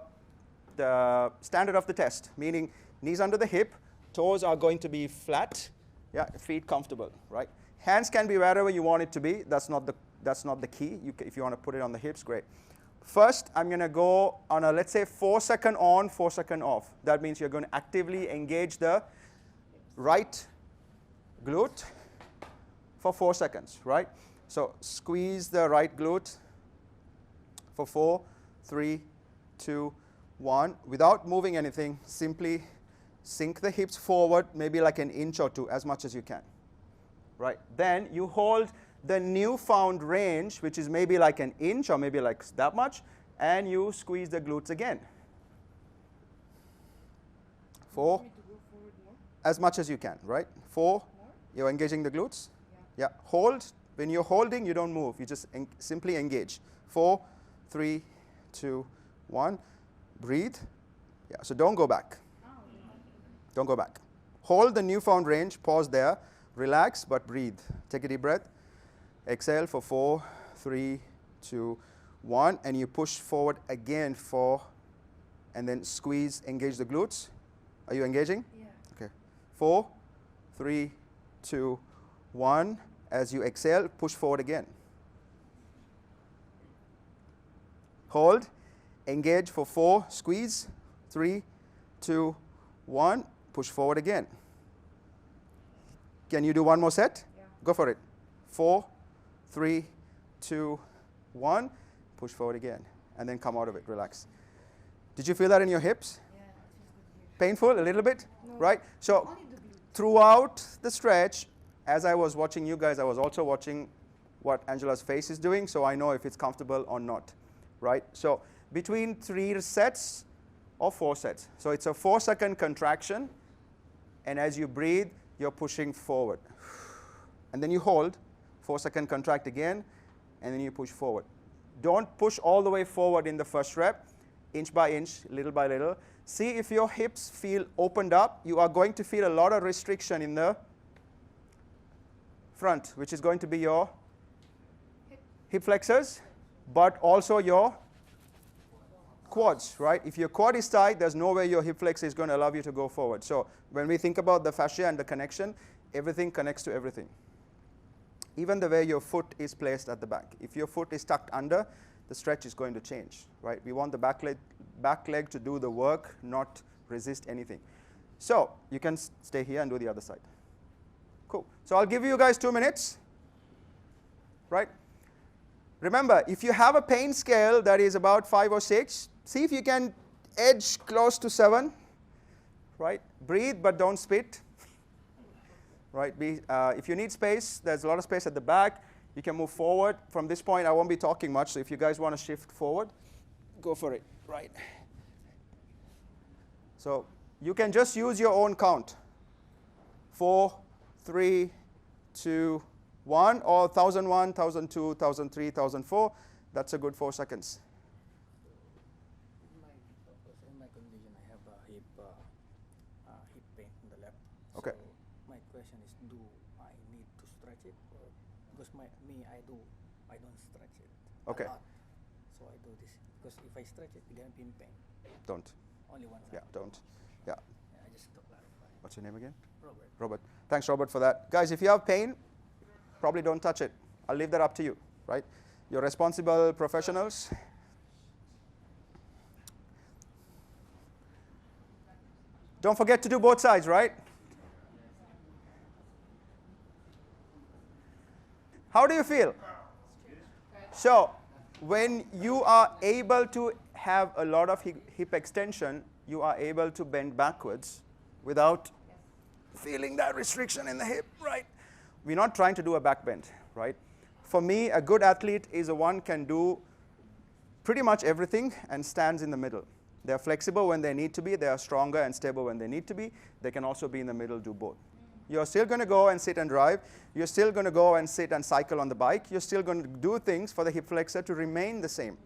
standard of the test, meaning knees under the hip, toes are going to be flat, yeah, feet comfortable, right? Hands can be wherever you want it to be. That's not the key. If you want to put it on the hips, great. First, I'm going to go on a, let's say, 4-second on, 4-second off. That means you're going to actively engage the right glute for 4 seconds, right? So squeeze the right glute for 4, 3, 2, 1. Without moving anything, simply sink the hips forward, maybe like an inch or two, as much as you can, right? Then you hold the newfound range, which is maybe like an inch or maybe like that much, and you squeeze the glutes again. 4, as much as you can, right? 4, you're engaging the glutes. Yeah, hold. When you're holding, you don't move. You just simply engage. 4, 3, 2, 1. Breathe. Yeah, so don't go back. Don't go back. Hold the newfound range. Pause there. Relax, but breathe. Take a deep breath. Exhale for 4, 3, 2, 1. And you push forward again and then squeeze, engage the glutes. Are you engaging? Yeah. Okay. 4, 3, 2, 1. As you exhale, push forward again. Hold. Engage for 4. Squeeze. 3, 2, 1. Push forward again. Can you do one more set? Yeah. Go for it. 4, 3, 2, 1. Push forward again. And then come out of it. Relax. Did you feel that in your hips? Yeah. Painful? A little bit? No. Right? So throughout the stretch, as I was watching you guys, I was also watching what Angela's face is doing, so I know if it's comfortable or not. Right? So between 3 sets or 4 sets. So it's a 4-second contraction, and as you breathe, you're pushing forward. And then you hold, 4-second contract again, and then you push forward. Don't push all the way forward in the first rep, inch by inch, little by little. See if your hips feel opened up. You are going to feel a lot of restriction in the front, which is going to be your hip flexors, but also your quads, right? If your quad is tight, there's no way your hip flexor is going to allow you to go forward. So when we think about the fascia and the connection, everything connects to everything. Even the way your foot is placed at the back. If your foot is tucked under, the stretch is going to change, right? We want the back leg to do the work, not resist anything. So you can stay here and do the other side. Cool. So I'll give you guys 2 minutes, right? Remember, if you have a pain scale that is about 5 or 6, see if you can edge close to 7, right? Breathe, but don't spit, right? If you need space, there's a lot of space at the back. You can move forward. From this point, I won't be talking much, so if you guys want to shift forward, go for it, right? So you can just use your own count. 4, 3, 2, 1, or 1001, 1002, 1003, 1004. That's a good 4 seconds. In my condition, I have a hip pain in the left. Okay. So my question is, do I need to stretch it? Or because I don't stretch it. Okay. A lot. So I do this because if I stretch it, it's gonna be in pain. Don't. Only one side. Yeah, don't. Yeah. I just to clarify. What's your name again? Robert. Robert. Thanks, Robert, for that. Guys, if you have pain, probably don't touch it. I'll leave that up to you, right? You're responsible professionals. Don't forget to do both sides, right? How do you feel? So, when you are able to have a lot of hip extension, you are able to bend backwards without feeling that restriction in the hip, right? We're not trying to do a back bend, right? For me, a good athlete is a one can do pretty much everything and stands in the middle. They're flexible when they need to be. They are stronger and stable when they need to be. They can also be in the middle, do both. You're still going to go and sit and drive. You're still going to go and sit and cycle on the bike. You're still going to do things for the hip flexor to remain the same.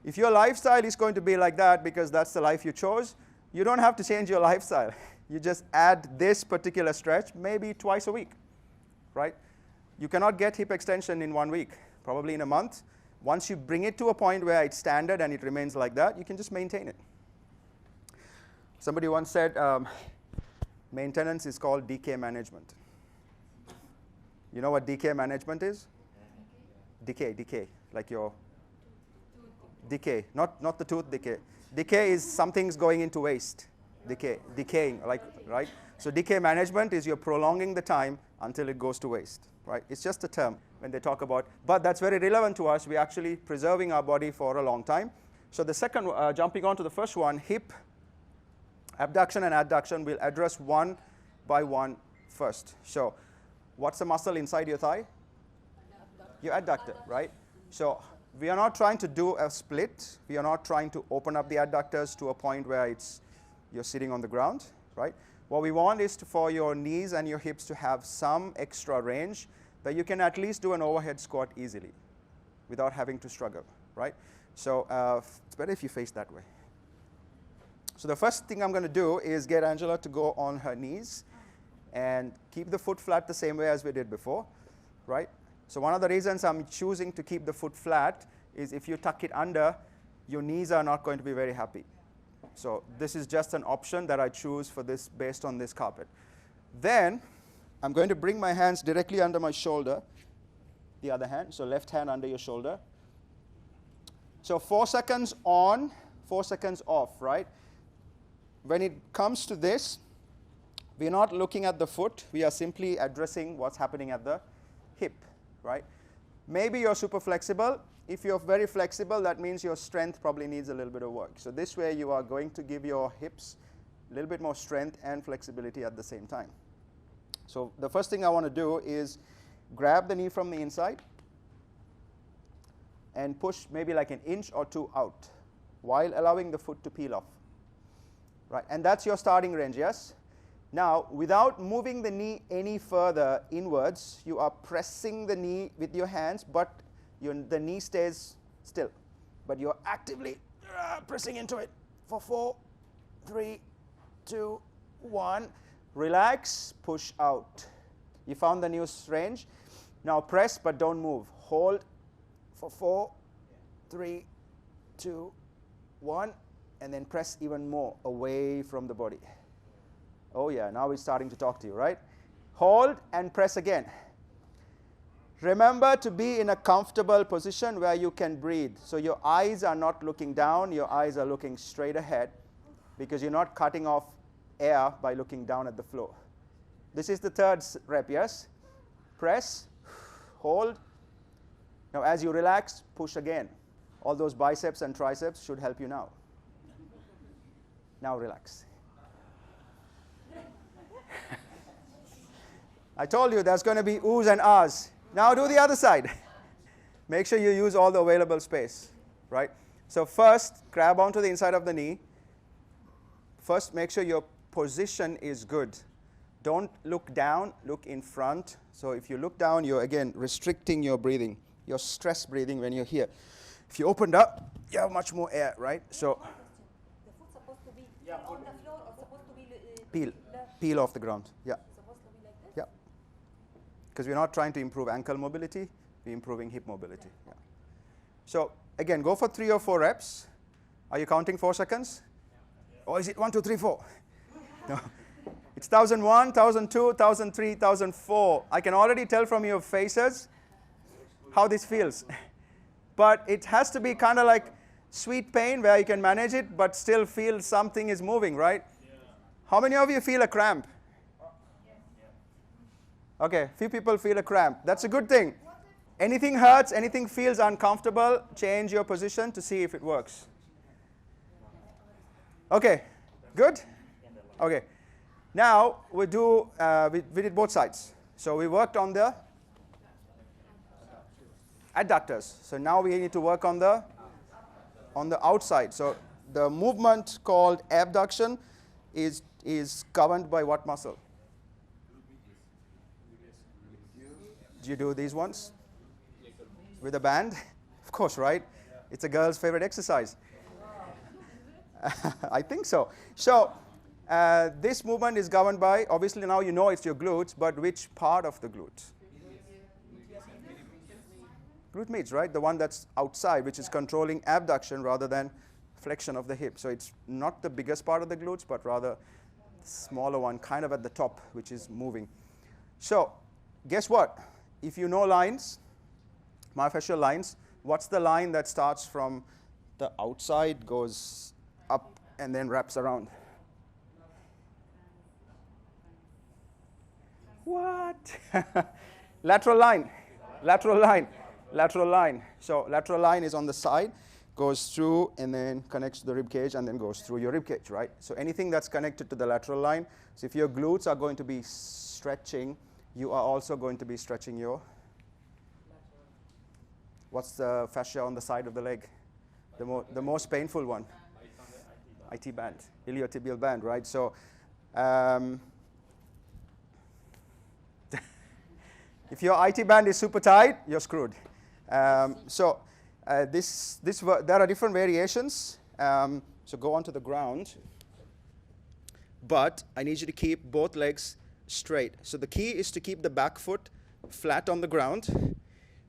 If your lifestyle is going to be like that because that's the life you chose, you don't have to change your lifestyle. You just add this particular stretch maybe twice a week, right? You cannot get hip extension in 1 week, probably in a month. Once you bring it to a point where it's standard and it remains like that, you can just maintain it. Somebody once said, maintenance is called decay management. You know what decay management is? Decay, like your decay, not the tooth decay. Decay is something's going into waste. Decaying, like, right? So decay management is you're prolonging the time until it goes to waste, right? It's just a term when they talk about, but that's very relevant to us. We're actually preserving our body for a long time. So the second, jumping on to the first one, hip abduction and adduction, we'll address one by one first. So what's the muscle inside your thigh? Your adductor, right? So we are not trying to do a split. We are not trying to open up the adductors to a point where you're sitting on the ground, right? What we want is for your knees and your hips to have some extra range that you can at least do an overhead squat easily without having to struggle, right? So it's better if you face that way. So the first thing I'm going to do is get Angela to go on her knees and keep the foot flat the same way as we did before, right? So one of the reasons I'm choosing to keep the foot flat is if you tuck it under, your knees are not going to be very happy. So this is just an option that I choose for this based on this carpet. Then I'm going to bring my hands directly under my shoulder, the other hand, so left hand under your shoulder. So 4 seconds on, 4 seconds off, right? When it comes to this, we're not looking at the foot. We are simply addressing what's happening at the hip, right? Maybe you're super flexible. If you're very flexible, that means your strength probably needs a little bit of work. So this way you are going to give your hips a little bit more strength and flexibility at the same time. So the first thing I want to do is grab the knee from the inside and push maybe like an inch or two out while allowing the foot to peel off. Right, and that's your starting range, yes? Now, without moving the knee any further inwards, you are pressing the knee with your hands, but the knee stays still. But you're actively pressing into it for 4, 3, 2, 1. Relax, push out. You found the new range. Now press, but don't move. Hold for 4, 3, 2, 1. And then press even more away from the body. Oh yeah, now we're starting to talk to you, right? Hold and press again. Remember to be in a comfortable position where you can breathe. So your eyes are not looking down, your eyes are looking straight ahead because you're not cutting off air by looking down at the floor. This is the third rep, yes? Press, hold. Now as you relax, push again. All those biceps and triceps should help you now. Now relax. I told you there's going to be oohs and ahs. Now do the other side. Make sure you use all the available space, right? So first, grab onto the inside of the knee. First, make sure your position is good. Don't look down, look in front. So if you look down, you're again restricting your breathing, your stress breathing when you're here. If you opened up, you have much more air, right? So on the floor or supposed to be peel off the ground. Yeah. supposed to be like this? Yeah. Because we're not trying to improve ankle mobility, we're improving hip mobility. Yeah. So again, go for 3 or 4 reps. Are you counting 4 seconds? Or is it 1, 2, 3, 4? No. It's 1001, 1002, 1003, 1004. I can already tell from your faces how this feels. But it has to be kind of like sweet pain where you can manage it but still feel something is moving, right? Yeah. How many of you feel a cramp? Okay, few people feel a cramp. That's a good thing. Anything hurts, anything feels uncomfortable, change your position to see if it works. Okay, good? Okay. Now we did both sides. So we worked on the adductors. So now we need to work on the outside. So the movement called abduction is governed by what muscle? Do you do these ones? With a band? Of course, right? It's a girl's favorite exercise. I think so. So this movement is governed by, obviously now you know it's your glutes, but which part of the glute? Glute medius, right? The one that's outside, which is controlling abduction rather than flexion of the hip. So it's not the biggest part of the glutes, but rather the smaller one, kind of at the top, which is moving. So guess what? If you know lines, myofascial lines, what's the line that starts from the outside, goes up, and then wraps around? What? Lateral line. Lateral line. Lateral line. So lateral line is on the side, goes through, and then connects to the rib cage, and then goes through your rib cage, right? So anything that's connected to the lateral line. So if your glutes are going to be stretching, you are also going to be stretching your, what's the fascia on the side of the leg? The most painful one. IT band, iliotibial band, right? So if your IT band is super tight, you're screwed. There are different variations. So go onto the ground. But I need you to keep both legs straight. So the key is to keep the back foot flat on the ground.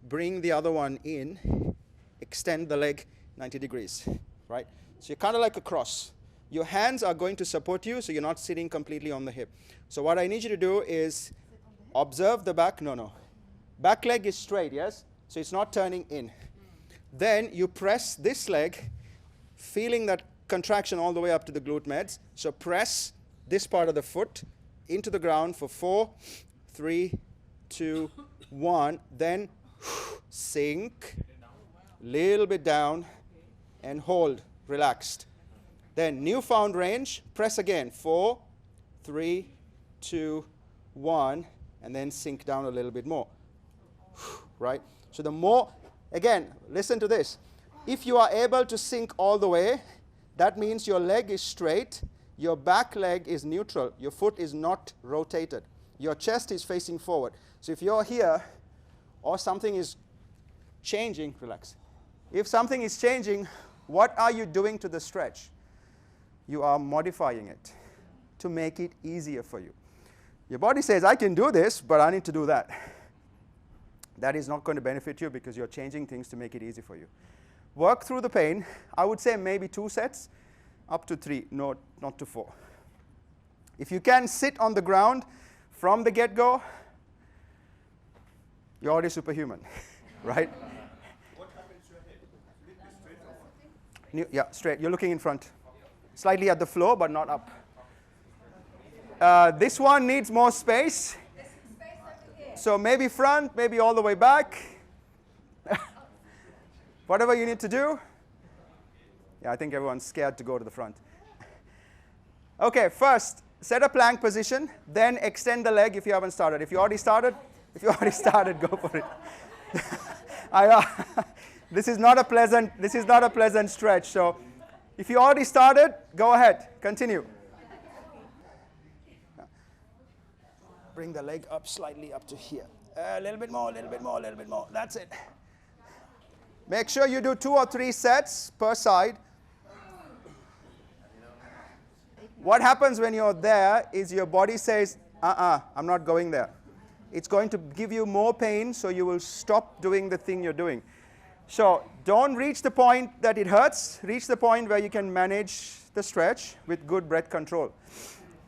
Bring the other one in. Extend the leg 90 degrees, right? So you're kind of like a cross. Your hands are going to support you, so you're not sitting completely on the hip. So what I need you to do is observe the back. No. Back leg is straight, yes? So it's not turning in. Then you press this leg, feeling that contraction all the way up to the glute meds. So press this part of the foot into the ground for 4, 3, 2, 1. Then sink, little bit down, and hold, relaxed. Then newfound range, press again, 4, 3, 2, 1, and then sink down a little bit more. Right? So the more, again, listen to this. If you are able to sink all the way, that means your leg is straight, your back leg is neutral, your foot is not rotated, your chest is facing forward. So if you're here, or something is changing, relax. If something is changing, what are you doing to the stretch? You are modifying it to make it easier for you. Your body says, I can do this, but I need to do that. That is not going to benefit you because you're changing things to make it easy for you. Work through the pain. I would say maybe 2 sets, up to 3, not to 4. If you can sit on the ground from the get-go, you're already superhuman, right? What happens to your head? Will it be straight or what? Yeah, straight. You're looking in front. Slightly at the floor, but not up. This one needs more space. So maybe front, maybe all the way back. Whatever you need to do. Yeah, I think everyone's scared to go to the front. Okay, first, set a plank position, then extend the leg if you haven't started. If you already started, go for it. This is not a pleasant stretch. So if you already started, go ahead, continue. Bring the leg up slightly up to here. A little bit more, a little bit more, a little bit more. That's it. Make sure you do 2 or 3 sets per side. What happens when you're there is your body says, I'm not going there. It's going to give you more pain, so you will stop doing the thing you're doing. So don't reach the point that it hurts. Reach the point where you can manage the stretch with good breath control.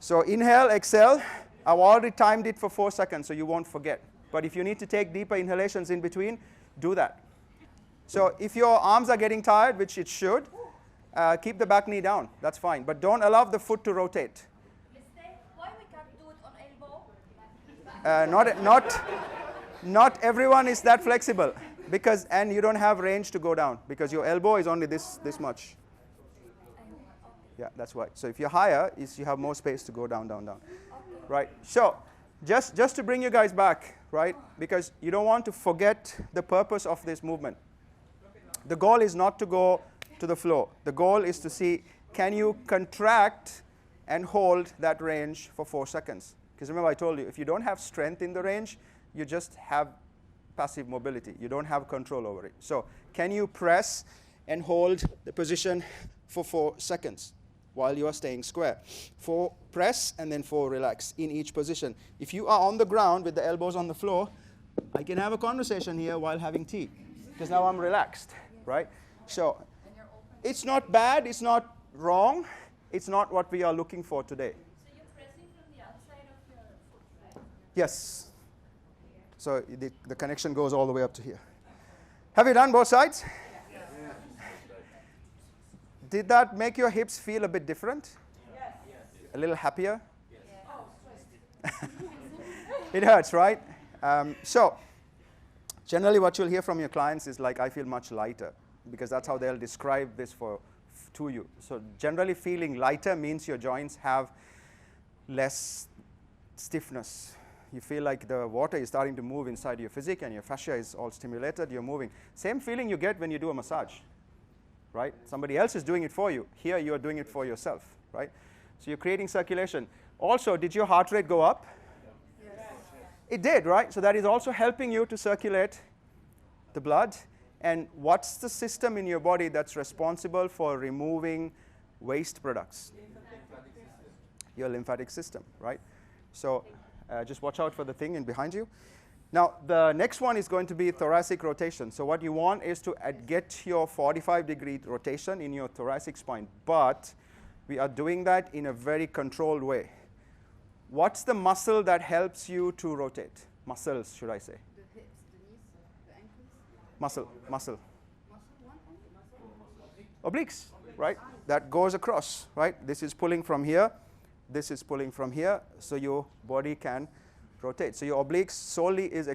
So inhale, exhale. I've already timed it for 4 seconds, so you won't forget. But if you need to take deeper inhalations in between, do that. So if your arms are getting tired, which it should, keep the back knee down. That's fine. But don't allow the foot to rotate. Why we can't do it on elbow? Not everyone is that flexible, and you don't have range to go down because your elbow is only this much. Yeah, that's why. So if you're higher, you have more space to go down, down, down. Right. So just to bring you guys back, right? Because you don't want to forget the purpose of this movement. The goal is not to go to the floor. The goal is to see, can you contract and hold that range for 4 seconds? Because remember I told you, if you don't have strength in the range, you just have passive mobility. You don't have control over it. So can you press and hold the position for 4 seconds while you are staying square? 4 press and then 4 relax in each position. If you are on the ground with the elbows on the floor, I can have a conversation here while having tea because now I'm relaxed, right? So it's not bad, it's not wrong, it's not what we are looking for today. So you're pressing from the outside of your foot, right? Yes. So the connection goes all the way up to here. Have you done both sides? Yes. Did that make your hips feel a bit different? Yes. A little happier? Yes. It hurts, right? So generally what you'll hear from your clients is like, I feel much lighter, because that's how they'll describe this to you. So generally feeling lighter means your joints have less stiffness. You feel like the water is starting to move inside your physique and your fascia is all stimulated, you're moving. Same feeling you get when you do a massage, right? Somebody else is doing it for you. Here you are doing it for yourself, right? So you're creating circulation. Also, did your heart rate go up? Yes. It did, right? So that is also helping you to circulate the blood. And what's the system in your body that's responsible for removing waste products? Your lymphatic system, right? So just watch out for the thing in behind you. Now, the next one is going to be thoracic rotation. So what you want is to get your 45-degree rotation in your thoracic spine. But we are doing that in a very controlled way. What's the muscle that helps you to rotate? Muscles, should I say? The hips, the knees, the ankles. Muscle. One Obliques, right? That goes across, right? This is pulling from here. This is pulling from here, so your body can rotate. So your obliques solely is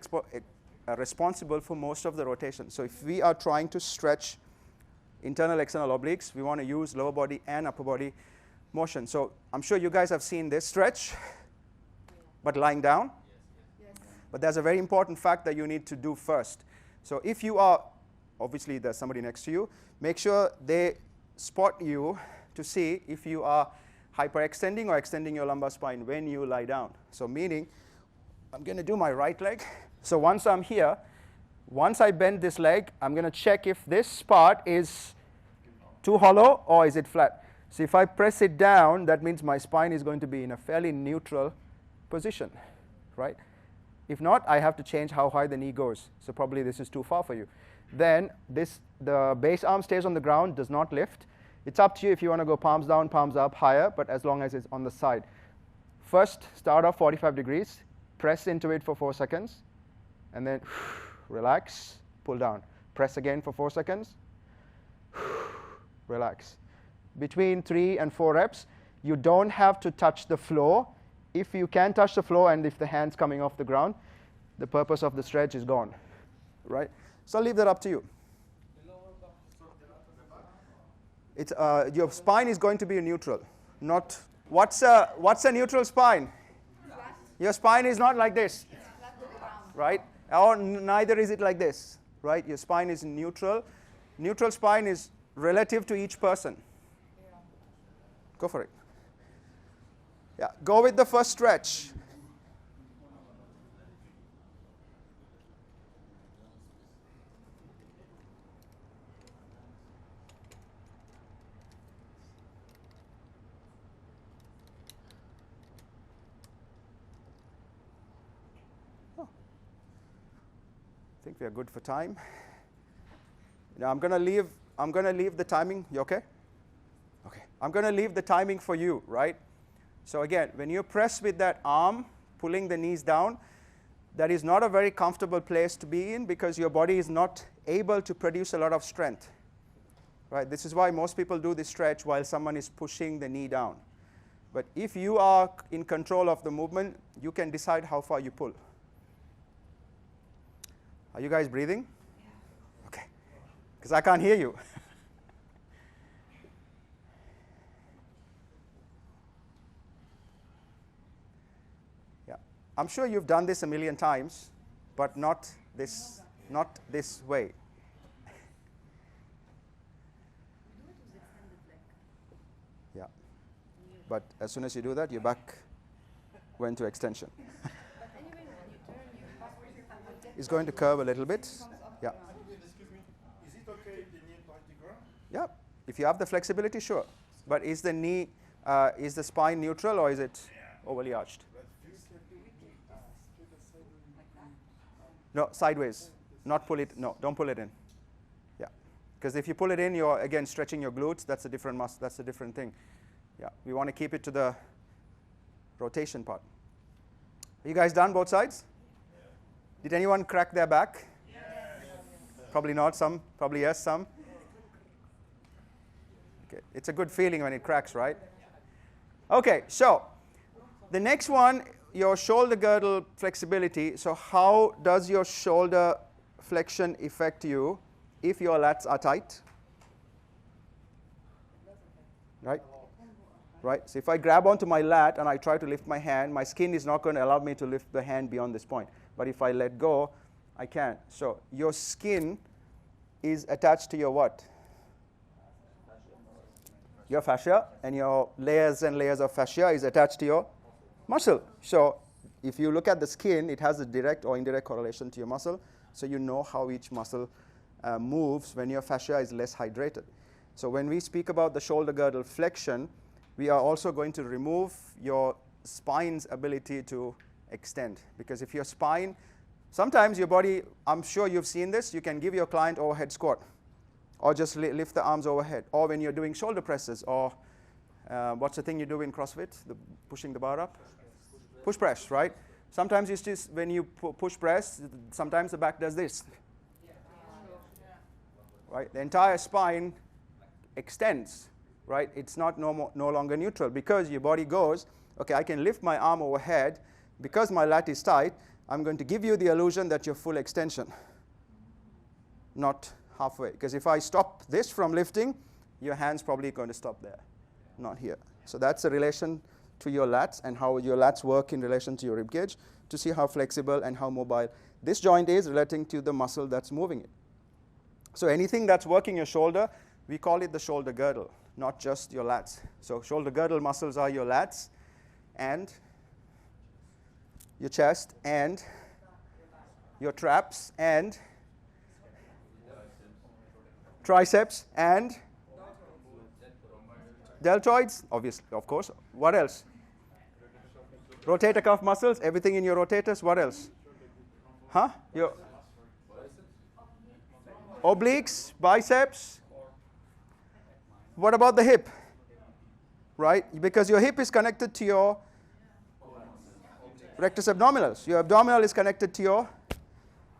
responsible for most of the rotation. So if we are trying to stretch internal, external obliques, we want to use lower body and upper body motion. So I'm sure you guys have seen this stretch, but lying down. Yes. But there's a very important fact that you need to do first. So if you are, obviously there's somebody next to you, make sure they spot you to see if you are hyperextending or extending your lumbar spine when you lie down. So meaning, I'm going to do my right leg. So once I'm here, once I bend this leg, I'm going to check if this part is too hollow or is it flat. So if I press it down, that means my spine is going to be in a fairly neutral position, right? If not, I have to change how high the knee goes. So probably this is too far for you. Then the base arm stays on the ground, does not lift. It's up to you if you want to go palms down, palms up, higher, but as long as it's on the side. First, start off 45 degrees, press into it for 4 seconds, and then relax, pull down. Press again for 4 seconds, relax. Between 3 and 4 reps, you don't have to touch the floor. If you can touch the floor and if the hand's coming off the ground, the purpose of the stretch is gone, right? So I'll leave that up to you. Your spine is going to be neutral. Not what's a neutral spine? Your spine is not like this, right? Or neither is it like this, right? Your spine is neutral. Neutral spine is relative to each person. Go for it. Yeah, go with the first stretch. I think we are good for time. Now I'm going to leave the timing. You okay? Okay. I'm going to leave the timing for you, right? So again, when you press with that arm, pulling the knees down, that is not a very comfortable place to be in because your body is not able to produce a lot of strength. Right? This is why most people do this stretch while someone is pushing the knee down. But if you are in control of the movement, you can decide how far you pull. Are you guys breathing? Yeah. Okay. Because I can't hear you. Yeah. I'm sure you've done this a million times, but not this way. Yeah. But as soon as you do that, your back went to extension. It's going to curve a little bit. Yeah. Excuse me. Is it okay if the knee touch the ground? Yeah. If you have the flexibility, sure. But is the knee, is the spine neutral or is it overly arched? No, sideways. Not pull it. No, don't pull it in. Yeah. Because if you pull it in, you're again stretching your glutes. That's a different muscle. That's a different thing. Yeah. We want to keep it to the rotation part. Are you guys done both sides? Did anyone crack their back? Yes. Probably not, some. Probably yes, some. Okay. It's a good feeling when it cracks, right? Okay, so the next one, your shoulder girdle flexibility. So how does your shoulder flexion affect you if your lats are tight? Right? Right? So if I grab onto my lat and I try to lift my hand, my skin is not going to allow me to lift the hand beyond this point. But if I let go, I can. So your skin is attached to your what? Your fascia, and your layers and layers of fascia is attached to your muscle. So if you look at the skin, it has a direct or indirect correlation to your muscle. So you know how each muscle moves when your fascia is less hydrated. So when we speak about the shoulder girdle flexion, we are also going to remove your spine's ability to extend. Because if your spine, sometimes your body, I'm sure you've seen this, you can give your client overhead squat or just lift the arms overhead, or when you're doing shoulder presses, or what's the thing you do in CrossFit, pushing the bar up? Push press, right? Sometimes you just, when you push press, sometimes the back does this. Right? The entire spine extends, right? It's not no longer neutral because your body goes, okay, I can lift my arm overhead. Because my lat is tight, I'm going to give you the illusion that you're full extension, not halfway. Because if I stop this from lifting, your hand's probably going to stop there, not here. So that's a relation to your lats and how your lats work in relation to your rib cage to see how flexible and how mobile this joint is relating to the muscle that's moving it. So anything that's working your shoulder, we call it the shoulder girdle, not just your lats. So shoulder girdle muscles are your lats and your chest and your traps and triceps and deltoids, obviously, of course. What else? Rotator cuff muscles, everything in your rotators. What else? Huh? Your obliques, biceps. What about the hip? Right? Because your hip is connected to your rectus abdominis. Your abdominal is connected to your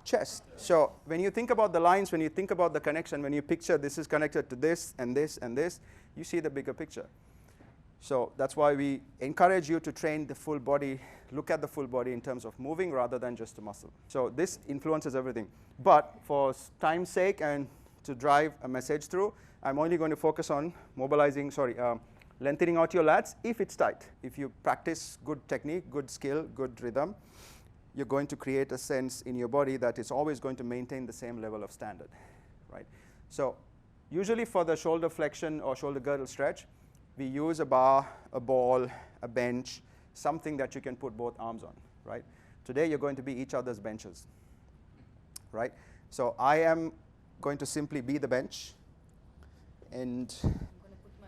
chest. So when you think about the lines, when you think about the connection, when you picture this is connected to this and this and this, you see the bigger picture. So that's why we encourage you to train the full body, look at the full body in terms of moving rather than just the muscle. So this influences everything. But for time's sake and to drive a message through, I'm only going to focus on lengthening out your lats if it's tight. If you practice good technique, good skill, good rhythm, you're going to create a sense in your body that is always going to maintain the same level of standard, right? So usually for the shoulder flexion or shoulder girdle stretch, we use a bar, a ball, a bench, something that you can put both arms on, right? Today you're going to be each other's benches, right? So I am going to simply be the bench, and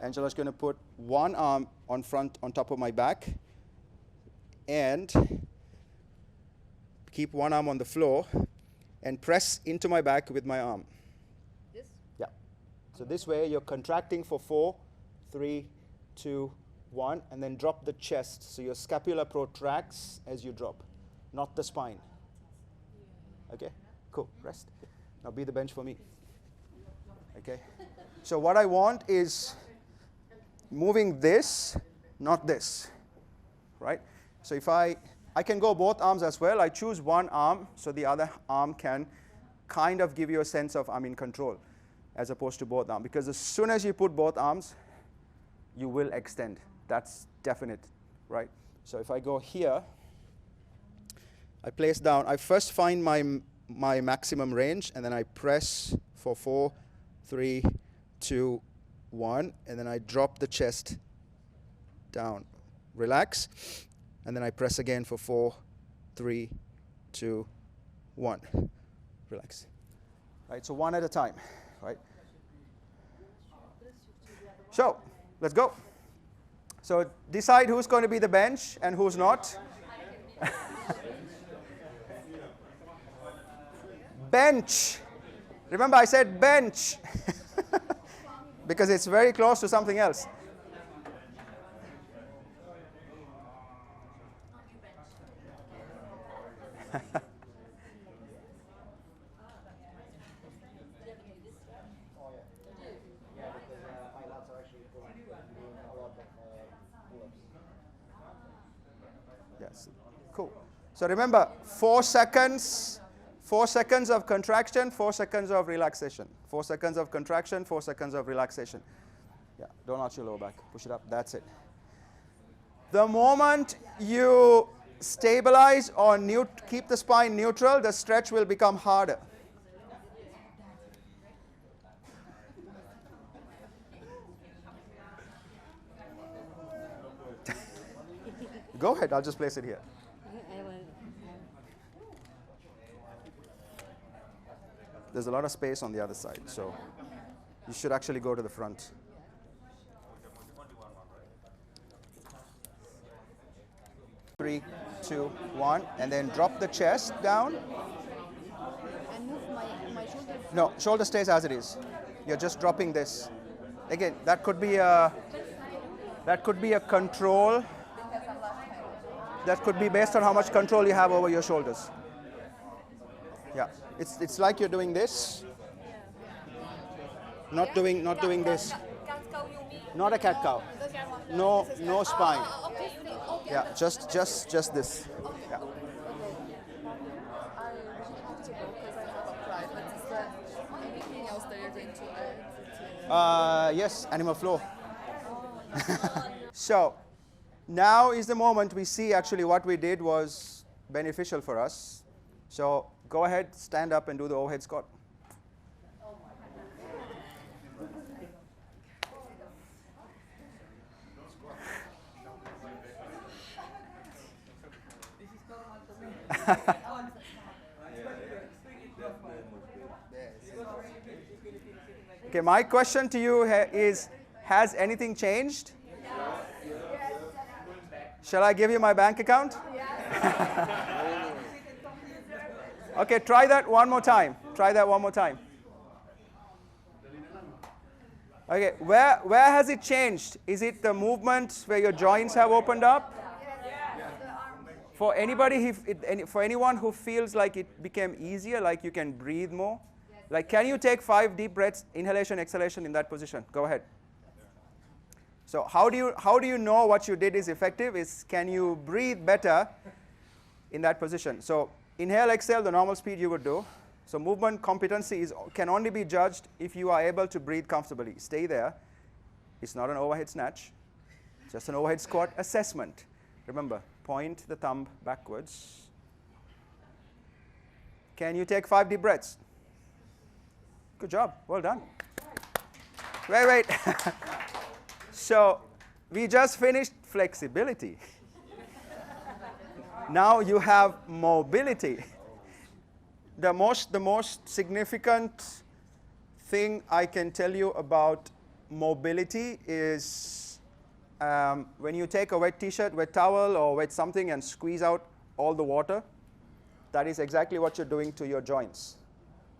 Angela's going to put one arm on top of my back, and keep one arm on the floor, and press into my back with my arm. This? Yeah. So this way you're contracting for 4, 3, 2, 1, and then drop the chest. So your scapula protracts as you drop, not the spine. Okay, cool, rest. Now be the bench for me. Okay, so what I want is moving this, not this, right? So if I can go both arms as well. I choose one arm so the other arm can kind of give you a sense of I'm in control as opposed to both arms. Because as soon as you put both arms, you will extend. That's definite, right? So if I go here, I place down. I first find my maximum range, and then I press for 4, 3, 2, 1, and then I drop the chest down. Relax, and then I press again for 4, 3, 2, 1. Relax. Right, so one at a time, right? So, let's go. So decide who's going to be the bench and who's not. Bench. Remember I said bench. Because it's very close to something else. Yes, cool. So remember, 4 seconds of contraction, 4 seconds of relaxation. 4 seconds of contraction, 4 seconds of relaxation. Yeah, don't arch your lower back. Push it up, that's it. The moment you stabilize or keep the spine neutral, the stretch will become harder. Go ahead, I'll just place it here. There's a lot of space on the other side, so you should actually go to the front. Three, 2, 1, and then drop the chest down. And move my shoulder. No, shoulder stays as it is. You're just dropping this. Again, that could be a control. That could be based on how much control you have over your shoulders. Yeah, it's like you're doing this. Not doing this. Cat cow you mean? Not a cat cow. No spine. Okay. Yeah, just this. Yeah. I have to go because I have applied, but is there anything else that you're going to add? Yes, animal flow. So, now is the moment we see actually what we did was beneficial for us. So, go ahead, stand up and do the overhead squat. Okay, my question to you is, has anything changed? Shall I give you my bank account? Okay, try that one more time. Okay, where has it changed? Is it the movement where your joints have opened up? For anyone who feels like it became easier, like you can breathe more, like can you take 5 deep breaths, inhalation, exhalation in that position? Go ahead. So how do you know what you did is effective? Is can you breathe better in that position? So inhale, exhale, the normal speed you would do. So movement competency can only be judged if you are able to breathe comfortably. Stay there. It's not an overhead snatch, just an overhead squat assessment. Remember, point the thumb backwards. Can you take 5 deep breaths? Good job. Well done. Wait. So we just finished flexibility. Now you have mobility. The most significant thing I can tell you about mobility is when you take a wet t-shirt, wet towel, or wet something and squeeze out all the water, that is exactly what you're doing to your joints,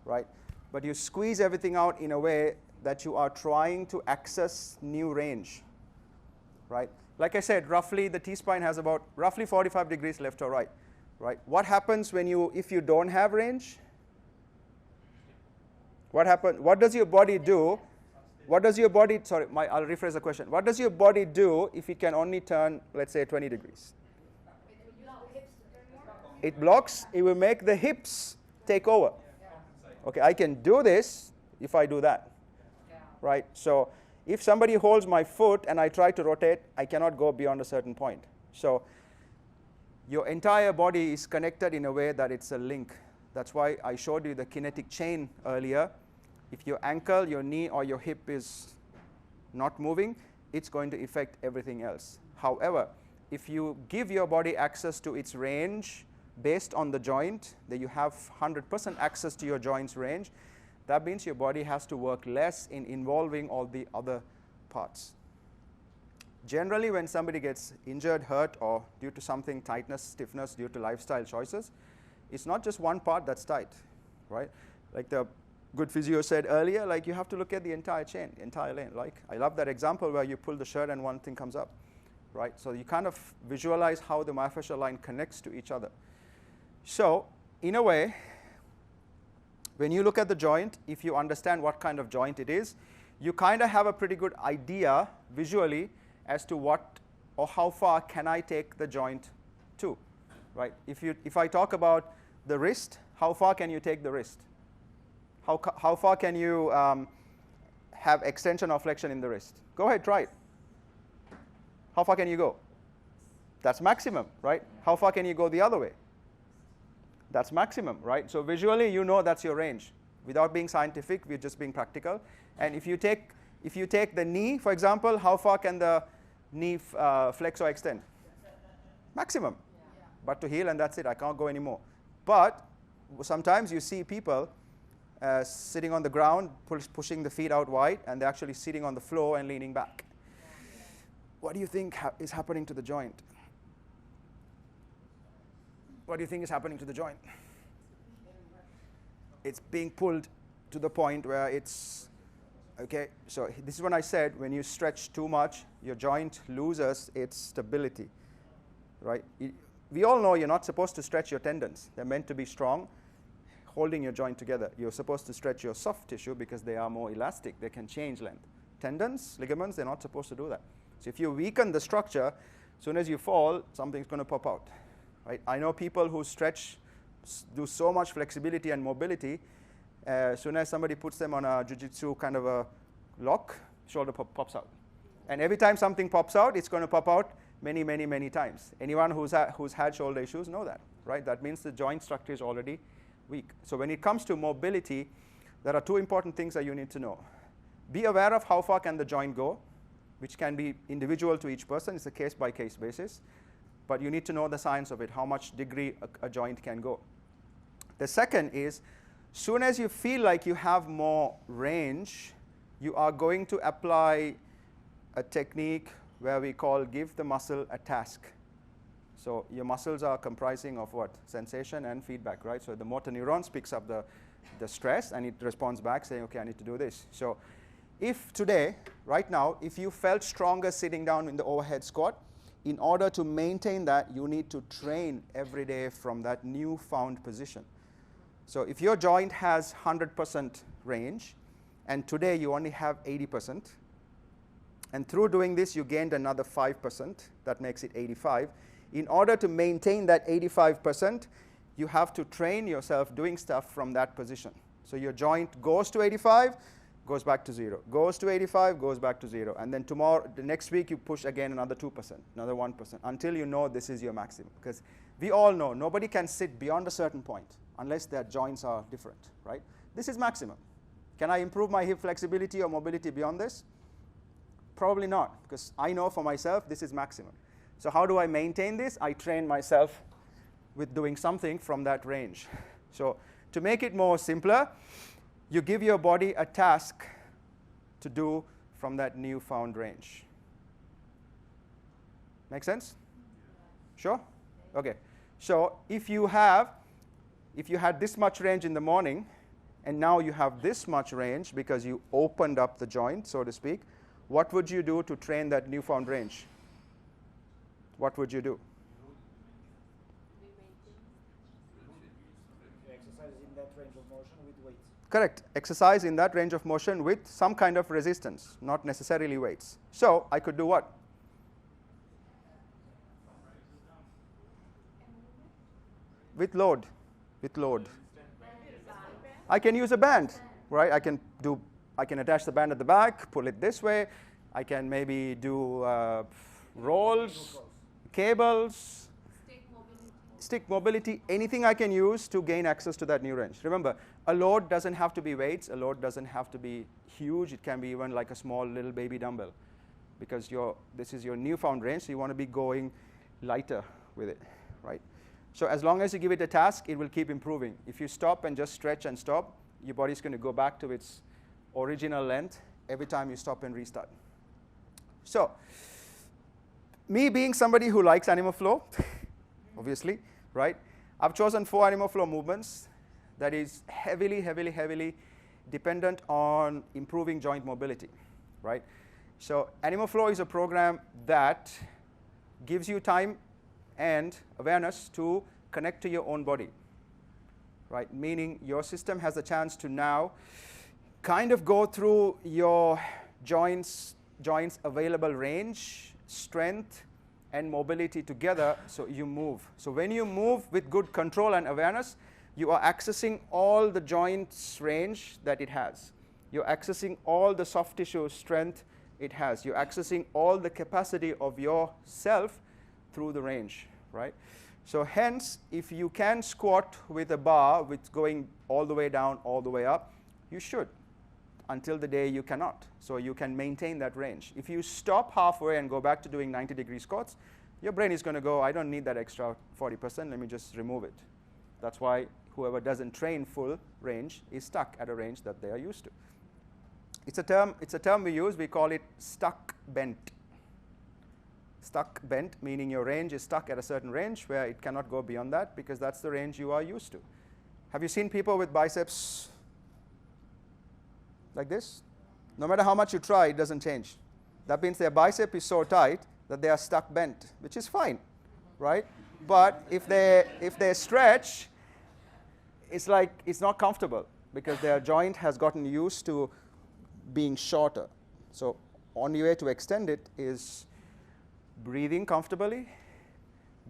right? But you squeeze everything out in a way that you are trying to access new range, right? like I said, roughly the T-spine has about roughly 45 degrees left or right. Right? What happens if you don't have range? What does your body do? I'll rephrase the question. What does your body do if it can only turn, let's say, 20 degrees? It blocks. It will make the hips take over. Okay, I can do this if I do that. Right? So if somebody holds my foot and I try to rotate, I cannot go beyond a certain point. So your entire body is connected in a way that it's a link. That's why I showed you the kinetic chain earlier. If your ankle, your knee, or your hip is not moving, it's going to affect everything else. However, if you give your body access to its range based on the joint, that you have 100% access to your joint's range, that means your body has to work less in involving all the other parts. Generally, when somebody gets injured, hurt, or due to something, tightness, stiffness, due to lifestyle choices, it's not just one part that's tight, right? Like the good physio said earlier, like you have to look at the entire chain, entire lane. Like I love that example where you pull the shirt and one thing comes up, right? So you kind of visualize how the myofascial line connects to each other. So in a way, when you look at the joint, if you understand what kind of joint it is, you kind of have a pretty good idea visually as to what or how far can I take the joint to, right? If I talk about the wrist, how far can you take the wrist? How far can you have extension or flexion in the wrist? Go ahead, try it. How far can you go? That's maximum, right? How far can you go the other way? That's maximum, right? So visually, you know that's your range. Without being scientific, we're just being practical. And if you take the knee, for example, how far can the knee flex or extend? Maximum. But to heal, and that's it. I can't go anymore. But sometimes you see people sitting on the ground, pushing the feet out wide, and they're actually sitting on the floor and leaning back. What do you think is happening to the joint? What do you think is happening to the joint? It's being pulled to the point where it's, okay, so this is when I said when you stretch too much, your joint loses its stability, right? We all know you're not supposed to stretch your tendons. They're meant to be strong, holding your joint together. You're supposed to stretch your soft tissue because they are more elastic. They can change length. Tendons, ligaments, they're not supposed to do that. So if you weaken the structure, as soon as you fall, something's going to pop out. Right? I know people who stretch, do so much flexibility and mobility, as soon as somebody puts them on a jiu-jitsu kind of a lock, shoulder pops out. And every time something pops out, it's going to pop out many, many, many times. Anyone who's had shoulder issues know that, right? That means the joint structure is already weak. So when it comes to mobility, there are two important things that you need to know. Be aware of how far can the joint go, which can be individual to each person. It's a case-by-case basis. But you need to know the science of it, how much degree a joint can go. The second is, soon as you feel like you have more range, you are going to apply a technique where we call give the muscle a task. So your muscles are comprising of what? Sensation and feedback, right? So the motor neurons picks up the stress and it responds back saying, okay, I need to do this. So if today, right now, if you felt stronger sitting down in the overhead squat, in order to maintain that, you need to train every day from that newfound position. So if your joint has 100% range, and today you only have 80%, and through doing this you gained another 5%, that makes it 85. In order to maintain that 85%, you have to train yourself doing stuff from that position. So your joint goes to 85, goes back to 0, goes to 85, goes back to 0. And then tomorrow, the next week, you push again another 2%, another 1%, until you know this is your maximum. Because we all know nobody can sit beyond a certain point unless their joints are different, right? This is maximum. Can I improve my hip flexibility or mobility beyond this? Probably not, because I know for myself this is maximum. So how do I maintain this? I train myself with doing something from that range. So to make it more simpler, you give your body a task to do from that newfound range. Make sense? Sure? Okay. So if you had this much range in the morning, and now you have this much range because you opened up the joint, so to speak, what would you do to train that newfound range? what would you do? Exercise in that range of motion with weights. Correct. Exercise in that range of motion with some kind of resistance, not necessarily weights. So I could do what? With load. With load. I can use a band, right? I can attach the band at the back, pull it this way. I can maybe do rolls, cables, stick mobility, anything I can use to gain access to that new range. Remember, a load doesn't have to be weights. A load doesn't have to be huge. It can be even like a small little baby dumbbell, because this is your newfound range, so you want to be going lighter with it, right? So as long as you give it a task, it will keep improving. If you stop and just stretch and stop, your body's going to go back to its original length every time you stop and restart. So me being somebody who likes animal flow, obviously, right? I've chosen 4 animal flow movements that is heavily, heavily, heavily dependent on improving joint mobility, right? So animal flow is a program that gives you time and awareness to connect to your own body, right? Meaning your system has a chance to now kind of go through your joints available range, strength, and mobility together, so you move. So when you move with good control and awareness, you are accessing all the joints range that it has. You're accessing all the soft tissue strength it has. You're accessing all the capacity of yourself through the range, right? So hence, if you can squat with a bar with going all the way down, all the way up, you should, until the day you cannot. So you can maintain that range. If you stop halfway and go back to doing 90-degree squats, your brain is going to go, I don't need that extra 40%, let me just remove it. That's why whoever doesn't train full range is stuck at a range that they are used to. It's a term we use, we call it stuck bent. Stuck bent, meaning your range is stuck at a certain range where it cannot go beyond that, because that's the range you are used to. Have you seen people with biceps like this? No matter how much you try, it doesn't change. That means their bicep is so tight that they are stuck bent, which is fine, right? But if they stretch, it's like it's not comfortable, because their joint has gotten used to being shorter. So only way to extend it is breathing comfortably,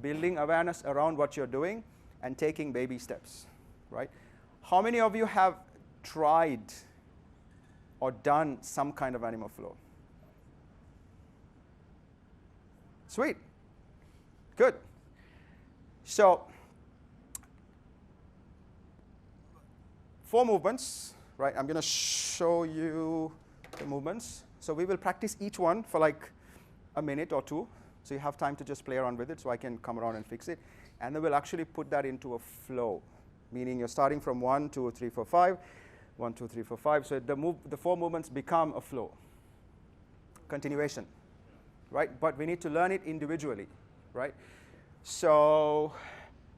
building awareness around what you're doing, and taking baby steps, right? How many of you have tried or done some kind of animal flow? Sweet. Good. So 4 movements, right? I'm going to show you the movements. So we will practice each one for like a minute or 2. So you have time to just play around with it, so I can come around and fix it. And then we'll actually put that into a flow, meaning you're starting from 1, 2, 3, 4, 5. 1, 2, 3, 4, 5. So the 4 movements become a flow. Continuation, right? But we need to learn it individually, right? So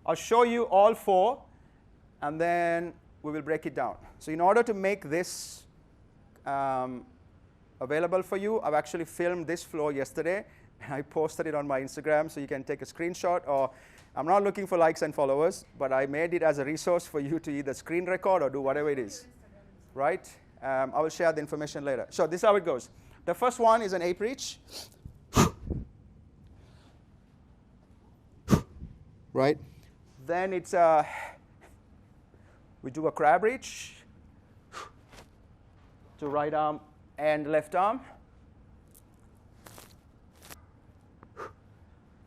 I'll show you all 4, and then we will break it down. So in order to make this available for you, I've actually filmed this flow yesterday, and I posted it on my Instagram, so you can take a screenshot, or I'm not looking for likes and followers, but I made it as a resource for you to either screen record or do whatever it is, right? I will share the information later. So this is how it goes. The first one is an ape reach, right? Then it's we do a crab reach to right arm and left arm.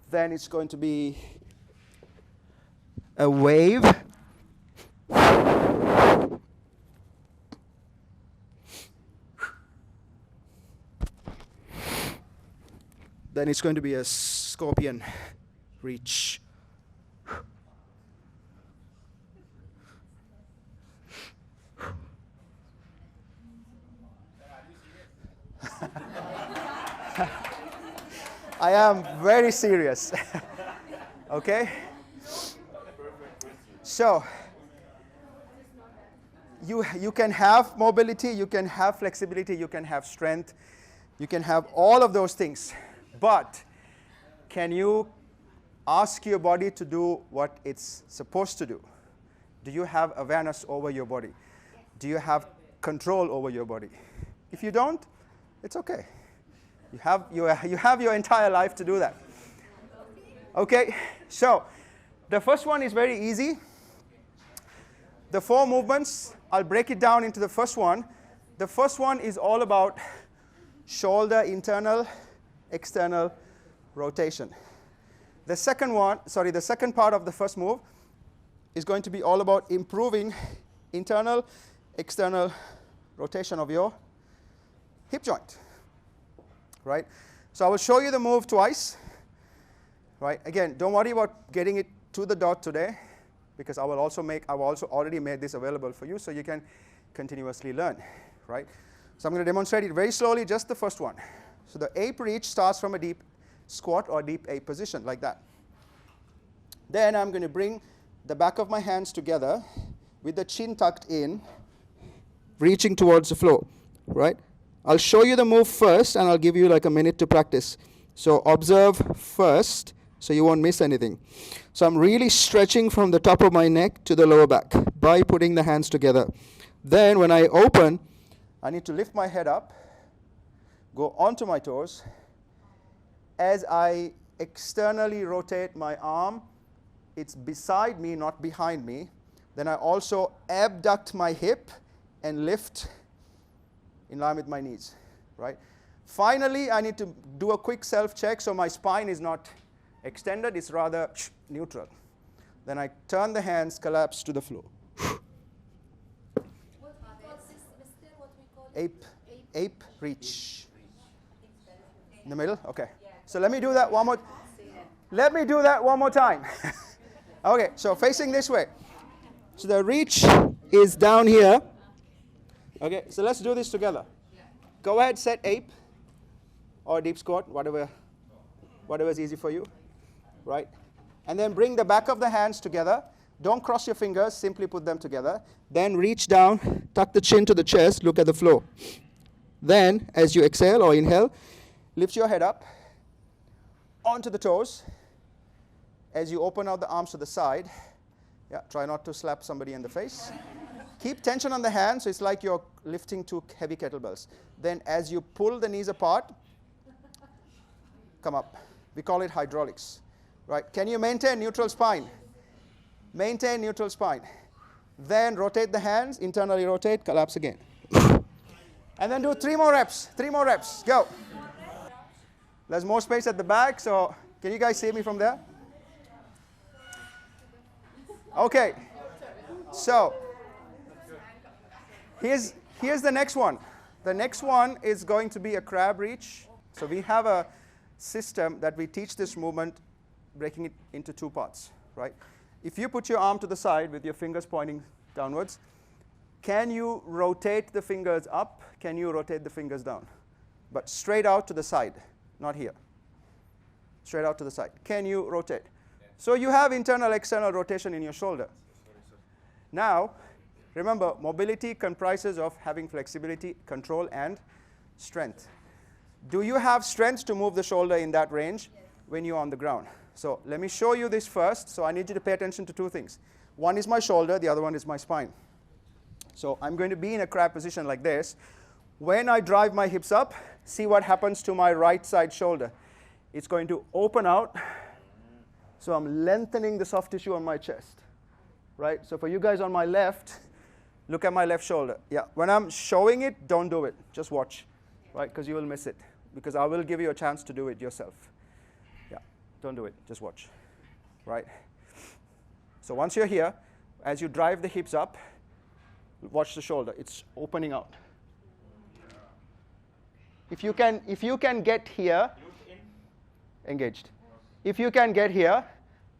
Then it's going to be a wave. Then it's going to be a scorpion reach. I am very serious. Okay? So, you can have mobility, you can have flexibility, you can have strength, you can have all of those things. But Can you ask your body to do what it's supposed to do? Do you have awareness over your body? Do you have control over your body? If you don't, it's okay. You have your entire life to do that. Okay, so the first one is very easy. The 4 movements, I'll break it down into the first one. The first one is all about shoulder internal, external rotation. The second part of the first move is going to be all about improving internal, external rotation of your hip joint. Right? So I will show you the move twice. Right? Again, don't worry about getting it to the dot today, because I've also already made this available for you so you can continuously learn. Right? So I'm going to demonstrate it very slowly, just the first one. So the ape reach starts from a deep squat or deep ape position, like that. Then I'm going to bring the back of my hands together with the chin tucked in, reaching towards the floor. Right? I'll show you the move first, and I'll give you like a minute to practice. So observe first, so you won't miss anything. So I'm really stretching from the top of my neck to the lower back by putting the hands together. Then when I open, I need to lift my head up, go onto my toes. As I externally rotate my arm, it's beside me, not behind me. Then I also abduct my hip and lift in line with my knees, right? Finally, I need to do a quick self-check so my spine is not extended, it's rather neutral. Then I turn the hands, collapse to the floor. Ape reach. In the middle? Okay. So let me do that one more. Let me do that one more time. Okay, so facing this way. So the reach is down here. Okay, so let's do this together. Go ahead, set ape or deep squat, whatever is easy for you, right? And then bring the back of the hands together. Don't cross your fingers, simply put them together. Then reach down, tuck the chin to the chest, look at the floor. Then, as you exhale or inhale, lift your head up onto the toes. As you open out the arms to the side, try not to slap somebody in the face. Keep tension on the hands, so it's like you're lifting 2 heavy kettlebells. Then as you pull the knees apart, come up. We call it hydraulics. Right? Can you maintain neutral spine? Maintain neutral spine. Then rotate the hands, internally rotate, collapse again. And then do 3 more reps. 3 more reps. Go. There's more space at the back, so can you guys see me from there? Okay. So here's the next one. The next one is going to be a crab reach. So we have a system that we teach this movement, breaking it into 2 parts, right? If you put your arm to the side with your fingers pointing downwards, can you rotate the fingers up? Can you rotate the fingers down? But straight out to the side, not here. Straight out to the side. Can you rotate? So you have internal, external rotation in your shoulder. Now, remember, mobility comprises of having flexibility, control, and strength. Do you have strength to move the shoulder in that range when you're on the ground? So let me show you this first. So I need you to pay attention to 2 things. One is my shoulder, the other one is my spine. So I'm going to be in a crab position like this. When I drive my hips up, see what happens to my right side shoulder. It's going to open out. So I'm lengthening the soft tissue on my chest. Right? So for you guys on my left, look at my left shoulder. Yeah, when I'm showing it, don't do it. Just watch, right? Because you will miss it. Because I will give you a chance to do it yourself. Yeah, don't do it. Just watch, right? So once you're here, as you drive the hips up, watch the shoulder. It's opening out. If you can get here, engaged. If you can get here,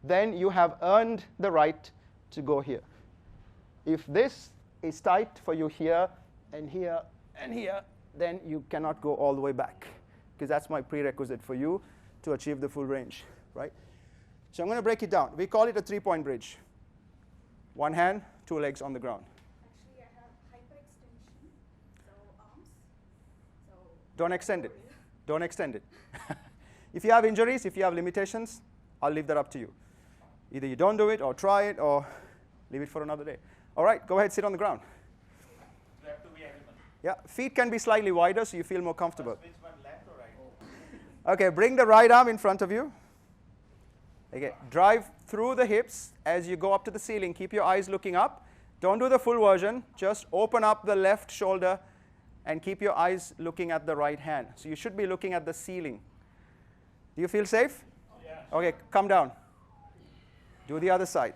then you have earned the right to go here. If this is tight for you here and here and here, then you cannot go all the way back, because that's my prerequisite for you to achieve the full range, right? So I'm going to break it down. We call it a 3-point bridge. 1 hand, 2 legs on the ground. Actually, I have hyperextension, so arms. So Don't extend it. Don't extend it. If you have injuries, if you have limitations, I'll leave that up to you. Either you don't do it or try it or leave it for another day. All right, go ahead, sit on the ground. You have to be animal. Yeah, feet can be slightly wider so you feel more comfortable. Which one, left or right? Okay, bring the right arm in front of you. Okay, drive through the hips as you go up to the ceiling. Keep your eyes looking up. Don't do the full version. Just open up the left shoulder and keep your eyes looking at the right hand. So you should be looking at the ceiling. Do you feel safe? Yeah. Okay, come down. Do the other side.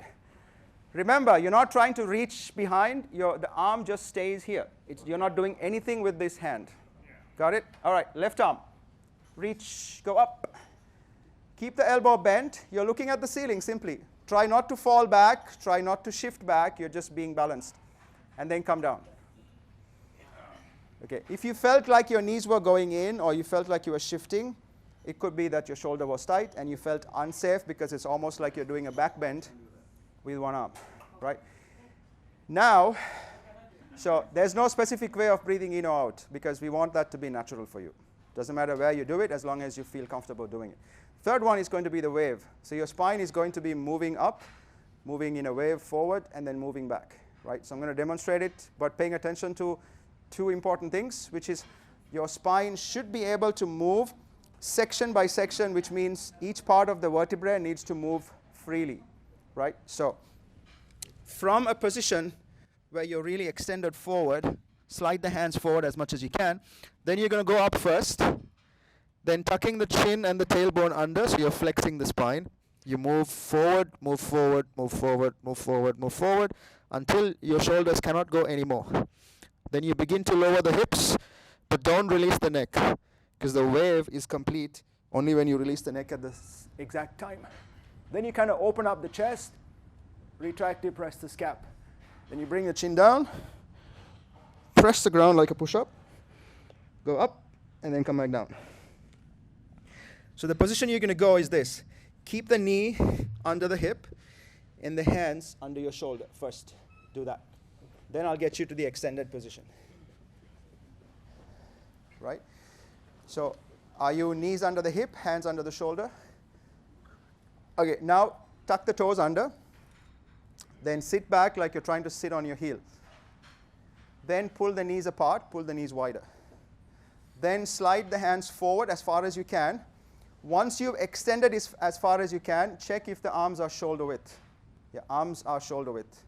Remember, you're not trying to reach behind. The arm just stays here. You're not doing anything with this hand. Yeah. Got it? All right, left arm. Reach, go up. Keep the elbow bent. You're looking at the ceiling simply. Try not to fall back. Try not to shift back. You're just being balanced. And then come down. Okay, if you felt like your knees were going in or you felt like you were shifting, it could be that your shoulder was tight and you felt unsafe because it's almost like you're doing a back bend with one arm, right? Now, so there's no specific way of breathing in or out because we want that to be natural for you. Doesn't matter where you do it as long as you feel comfortable doing it. Third one is going to be the wave. So your spine is going to be moving up, moving in a wave forward, and then moving back, right? So I'm going to demonstrate it, but paying attention to two important things, which is your spine should be able to move section by section, which means each part of the vertebrae needs to move freely, right? So from a position where you're really extended forward, slide the hands forward as much as you can. Then you're going to go up first, then tucking the chin and the tailbone under, so you're flexing the spine. You move forward, move forward, move forward, move forward, move forward, until your shoulders cannot go anymore. Then you begin to lower the hips, but don't release the neck, because the wave is complete only when you release the neck at the exact time. Then you kind of open up the chest, retract, press the scap. Then you bring the chin down, press the ground like a push-up, go up, and then come back down. So the position you're going to go is this. Keep the knee under the hip and the hands under your shoulder first. Do that. Then I'll get you to the extended position. Right? So are you knees under the hip, hands under the shoulder? Okay, now tuck the toes under. Then sit back like you're trying to sit on your heel. Then pull the knees apart, pull the knees wider. Then slide the hands forward as far as you can. Once you've extended as far as you can, check if the arms are shoulder width. Yeah, arms are shoulder width.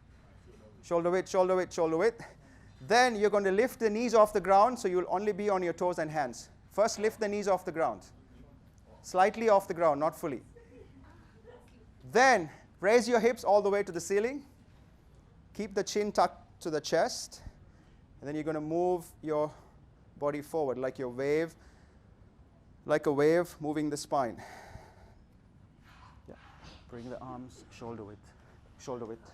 Shoulder width, shoulder width, shoulder width. Then you're going to lift the knees off the ground, so you'll only be on your toes and hands. First, lift the knees off the ground. Slightly off the ground, not fully. Then, raise your hips all the way to the ceiling. Keep the chin tucked to the chest. And then you're going to move your body forward like your wave, like a wave moving the spine. Yeah. Bring the arms shoulder width. Shoulder width.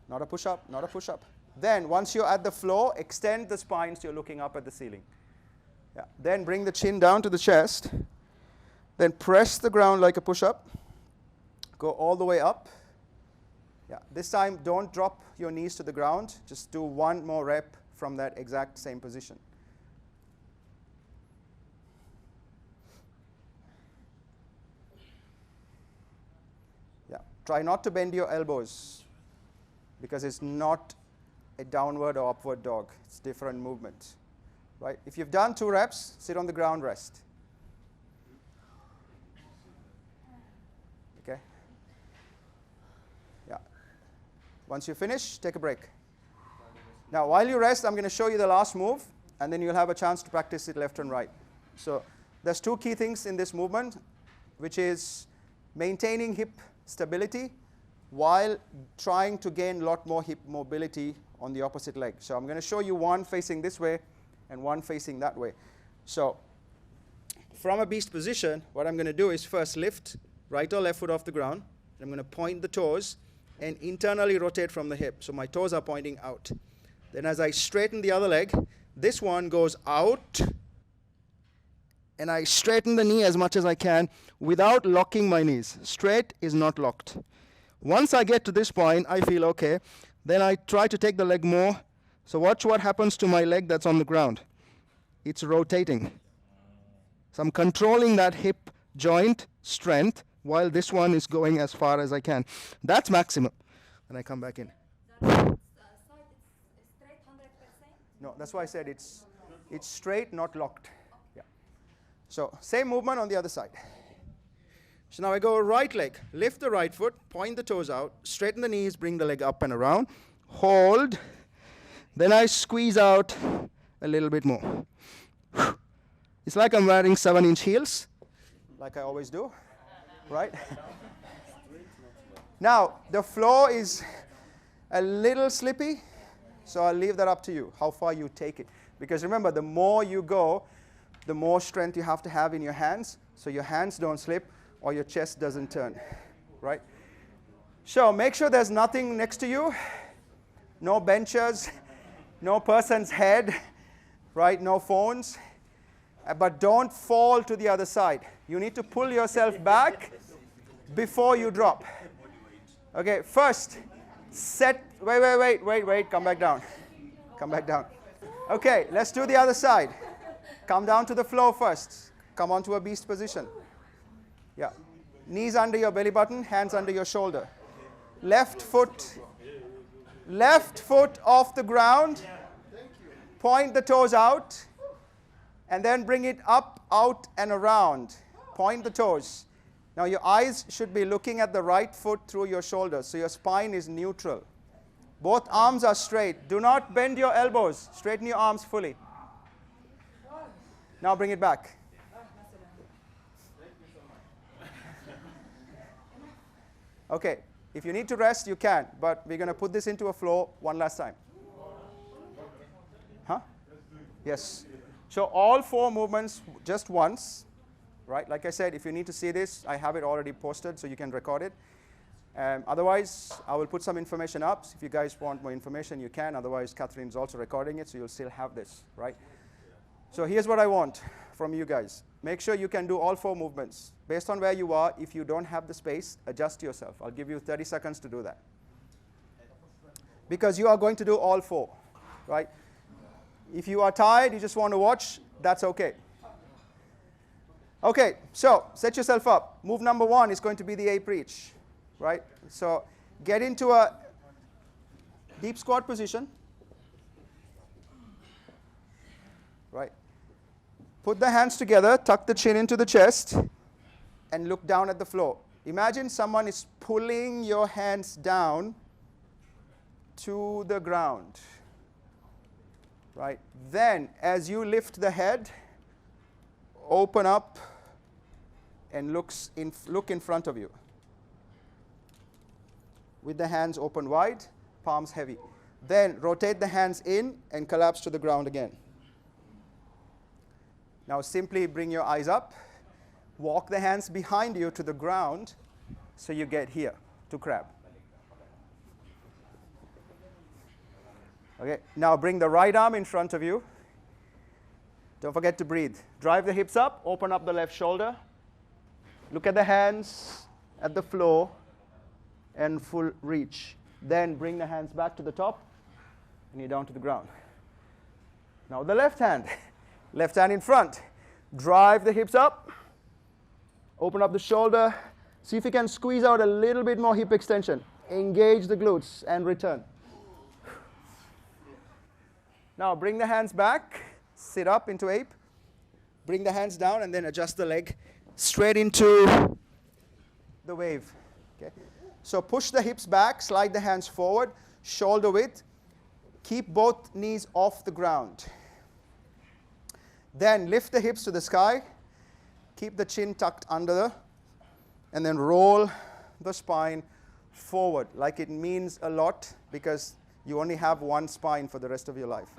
Not a push-up, not a push-up. Then, once you're at the floor, extend the spine so you're looking up at the ceiling. Yeah. Then bring the chin down to the chest. Then press the ground like a push-up. Go all the way up. Yeah. This time, don't drop your knees to the ground. Just do one more rep from that exact same position. Yeah. Try not to bend your elbows, because it's not a downward or upward dog. It's different movement, right? If you've done 2 reps, sit on the ground, rest. Okay? Yeah. Once you finish, take a break. Now, while you rest, I'm going to show you the last move, and then you'll have a chance to practice it left and right. So there's 2 key things in this movement, which is maintaining hip stability while trying to gain a lot more hip mobility on the opposite leg. So I'm going to show you one facing this way and one facing that way. So from a beast position, what I'm going to do is first lift right or left foot off the ground. I'm going to point the toes and internally rotate from the hip. So my toes are pointing out. Then as I straighten the other leg, this one goes out, and I straighten the knee as much as I can without locking my knees. Straight is not locked. Once I get to this point, I feel okay. Then I try to take the leg more. So watch what happens to my leg that's on the ground. It's rotating. So I'm controlling that hip joint strength while this one is going as far as I can. That's maximum. And I come back in. Side is straight 100%. No, that's why I said it's straight, not locked. Yeah. So same movement on the other side. So now I go right leg, lift the right foot, point the toes out, straighten the knees, bring the leg up and around, hold. Then I squeeze out a little bit more. It's like I'm wearing 7-inch heels, like I always do, right? Now, the floor is a little slippy, so I'll leave that up to you, how far you take it. Because remember, the more you go, the more strength you have to have in your hands, so your hands don't slip or your chest doesn't turn, right? So make sure there's nothing next to you, no benches, no person's head, right? No phones. But don't fall to the other side. You need to pull yourself back before you drop. Okay, first, set, wait, come back down. Come back down. Okay, let's do the other side. Come down to the floor first. Come onto a beast position. Yeah. Knees under your belly button, hands under your shoulder. Left foot off the ground. Point the toes out. And then bring it up, out, and around. Point the toes. Now your eyes should be looking at the right foot through your shoulders, so your spine is neutral. Both arms are straight. Do not bend your elbows. Straighten your arms fully. Now bring it back. Okay, if you need to rest, you can, but we're going to put this into a flow one last time. Huh? Yes. So all 4 movements just once, right? Like I said, if you need to see this, I have it already posted so you can record it. Otherwise, I will put some information up. If you guys want more information, you can. Otherwise, Catherine's also recording it, so you'll still have this, right? So here's what I want from you guys. Make sure you can do all 4 movements. Based on where you are, if you don't have the space, adjust yourself. I'll give you 30 seconds to do that. Because you are going to do all 4, right? If you are tired, you just want to watch, that's okay. Okay, so set yourself up. Move number 1 is going to be the ape reach, right? So get into a deep squat position, right? Put the hands together, tuck the chin into the chest, and look down at the floor. Imagine someone is pulling your hands down to the ground. Right. Then, as you lift the head, open up and look in front of you. With the hands open wide, palms heavy. Then rotate the hands in and collapse to the ground again. Now simply bring your eyes up, walk the hands behind you to the ground so you get here to crab. Okay, now bring the right arm in front of you. Don't forget to breathe. Drive the hips up, open up the left shoulder. Look at the hands at the floor and full reach. Then bring the hands back to the top and you're down to the ground. Now the left hand in front. Drive the hips up, open up the shoulder. See if you can squeeze out a little bit more hip extension. Engage the glutes and return. Now bring the hands back, sit up into ape, bring the hands down and then adjust the leg straight into the wave. Okay. So push the hips back, slide the hands forward, shoulder width, keep both knees off the ground. Then lift the hips to the sky, keep the chin tucked under, and then roll the spine forward like it means a lot because you only have one spine for the rest of your life.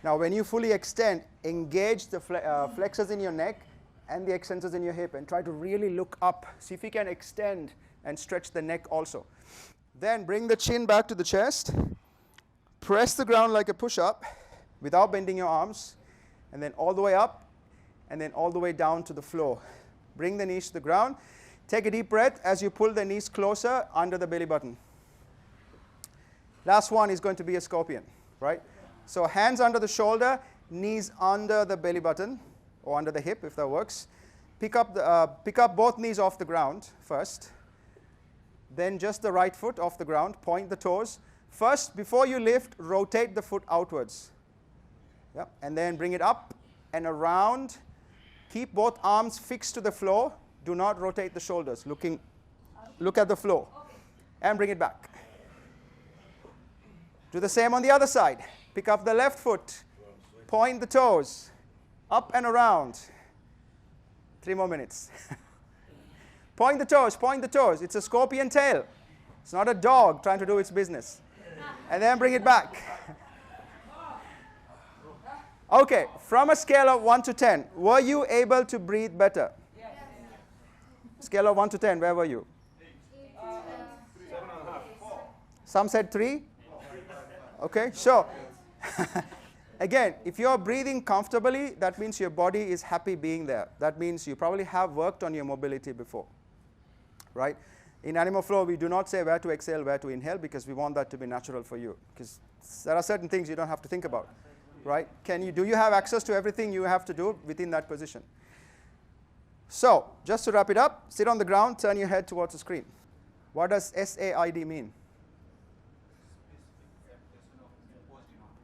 Now, when you fully extend, engage the flexors in your neck and the extensors in your hip and try to really look up. See if you can extend and stretch the neck also. Then bring the chin back to the chest. Press the ground like a push-up without bending your arms. And then all the way up and then all the way down to the floor. Bring the knees to the ground. Take a deep breath as you pull the knees closer under the belly button. Last one is going to be a scorpion, right? So hands under the shoulder, knees under the belly button. or under the hip if that works. Pick up both knees off the ground first. Then just the right foot off the ground. Point the toes. First, before you lift, rotate the foot outwards. Yep. And then bring it up and around. Keep both arms fixed to the floor. Do not rotate the shoulders. Look at the floor. And bring it back. Do the same on the other side. Pick up the left foot. Point the toes. Up and around. 3 more minutes. Point the toes, point the toes. It's a scorpion tail. It's not a dog trying to do its business. And then bring it back. Okay, from a scale of 1 to 10, were you able to breathe better? Yes. Scale of 1 to 10, where were you? 7.5. Some said 3? Okay, so again, if you're breathing comfortably, that means your body is happy being there. That means you probably have worked on your mobility before. Right? In Animal Flow, we do not say where to exhale, where to inhale, because we want that to be natural for you. Because there are certain things you don't have to think about. Right? Do you have access to everything you have to do within that position? So, just to wrap it up, sit on the ground, turn your head towards the screen. What does SAID mean?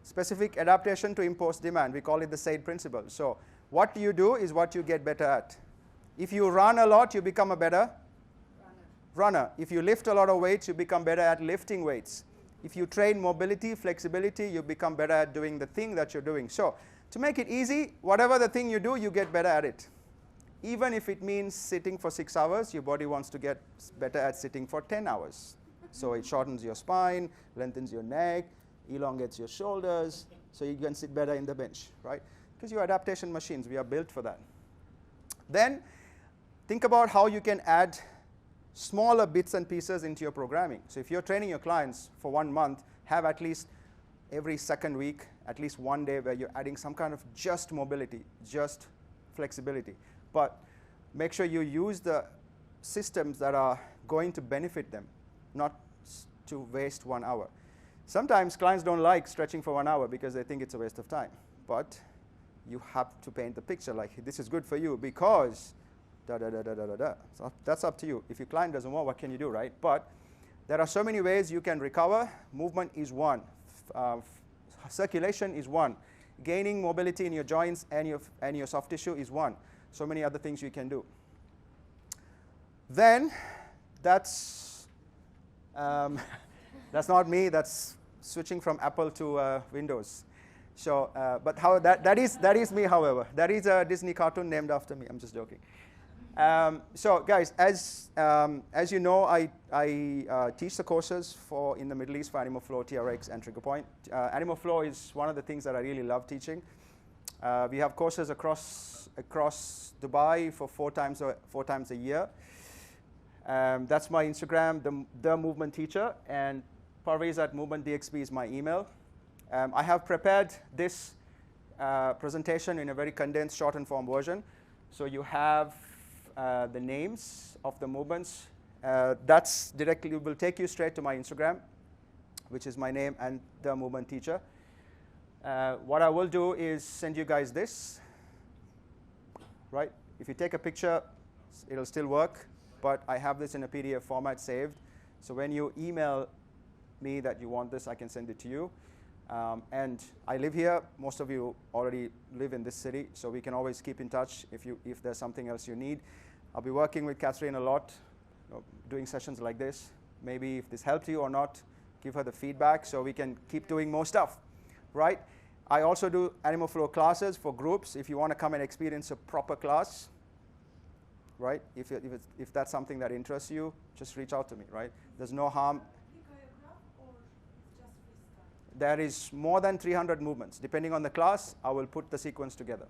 Specific adaptation to imposed demand. We call it the SAID principle. So, what you do is what you get better at. If you run a lot, you become a better runner. If you lift a lot of weights, you become better at lifting weights. If you train mobility, flexibility, you become better at doing the thing that you're doing. So, to make it easy, whatever the thing you do, you get better at it. Even if it means sitting for 6 hours, your body wants to get better at sitting for 10 hours. So, it shortens your spine, lengthens your neck, elongates your shoulders, so you can sit better in the bench, right? Because you're adaptation machines, we are built for that. Then, think about how you can add smaller bits and pieces into your programming. So if you're training your clients for 1 month, have at least every second week, at least one day where you're adding some kind of just mobility, just flexibility. But make sure you use the systems that are going to benefit them, not to waste 1 hour. Sometimes clients don't like stretching for 1 hour because they think it's a waste of time. But you have to paint the picture like, this is good for you because So that's up to you. If your client doesn't want, what can you do, right? But there are so many ways you can recover. Movement is one. Circulation is one. Gaining mobility in your joints and your soft tissue is one. So many other things you can do. Then that's that's not me. That's switching from Apple to Windows. So, but how that is me. However, that is a Disney cartoon named after me. I'm just joking. So, guys, as you know, I teach the courses in the Middle East for Animal Flow, TRX, and Trigger Point. Animal Flow is one of the things that I really love teaching. We have courses across Dubai for four times a year. That's my Instagram, the Movement Teacher, and Parveez at Movement DXB is my email. I have prepared this presentation in a very condensed, shortened form version. So you have the names of the movements. That's directly will take you straight to my Instagram, which is my name and the Movement Teacher. What I will do is send you guys this. Right? If you take a picture, it'll still work. But I have this in a PDF format saved. So when you email me that you want this, I can send it to you. And I live here. Most of you already live in this city, so we can always keep in touch if there's something else you need. I'll be working with Catherine a lot, doing sessions like this. Maybe if this helped you or not, give her the feedback so we can keep doing more stuff, right? I also do Animal Flow classes for groups. If you want to come and experience a proper class, right? If that's something that interests you, just reach out to me, right? There's no harm. There is more than 300 movements. Depending on the class, I will put the sequence together.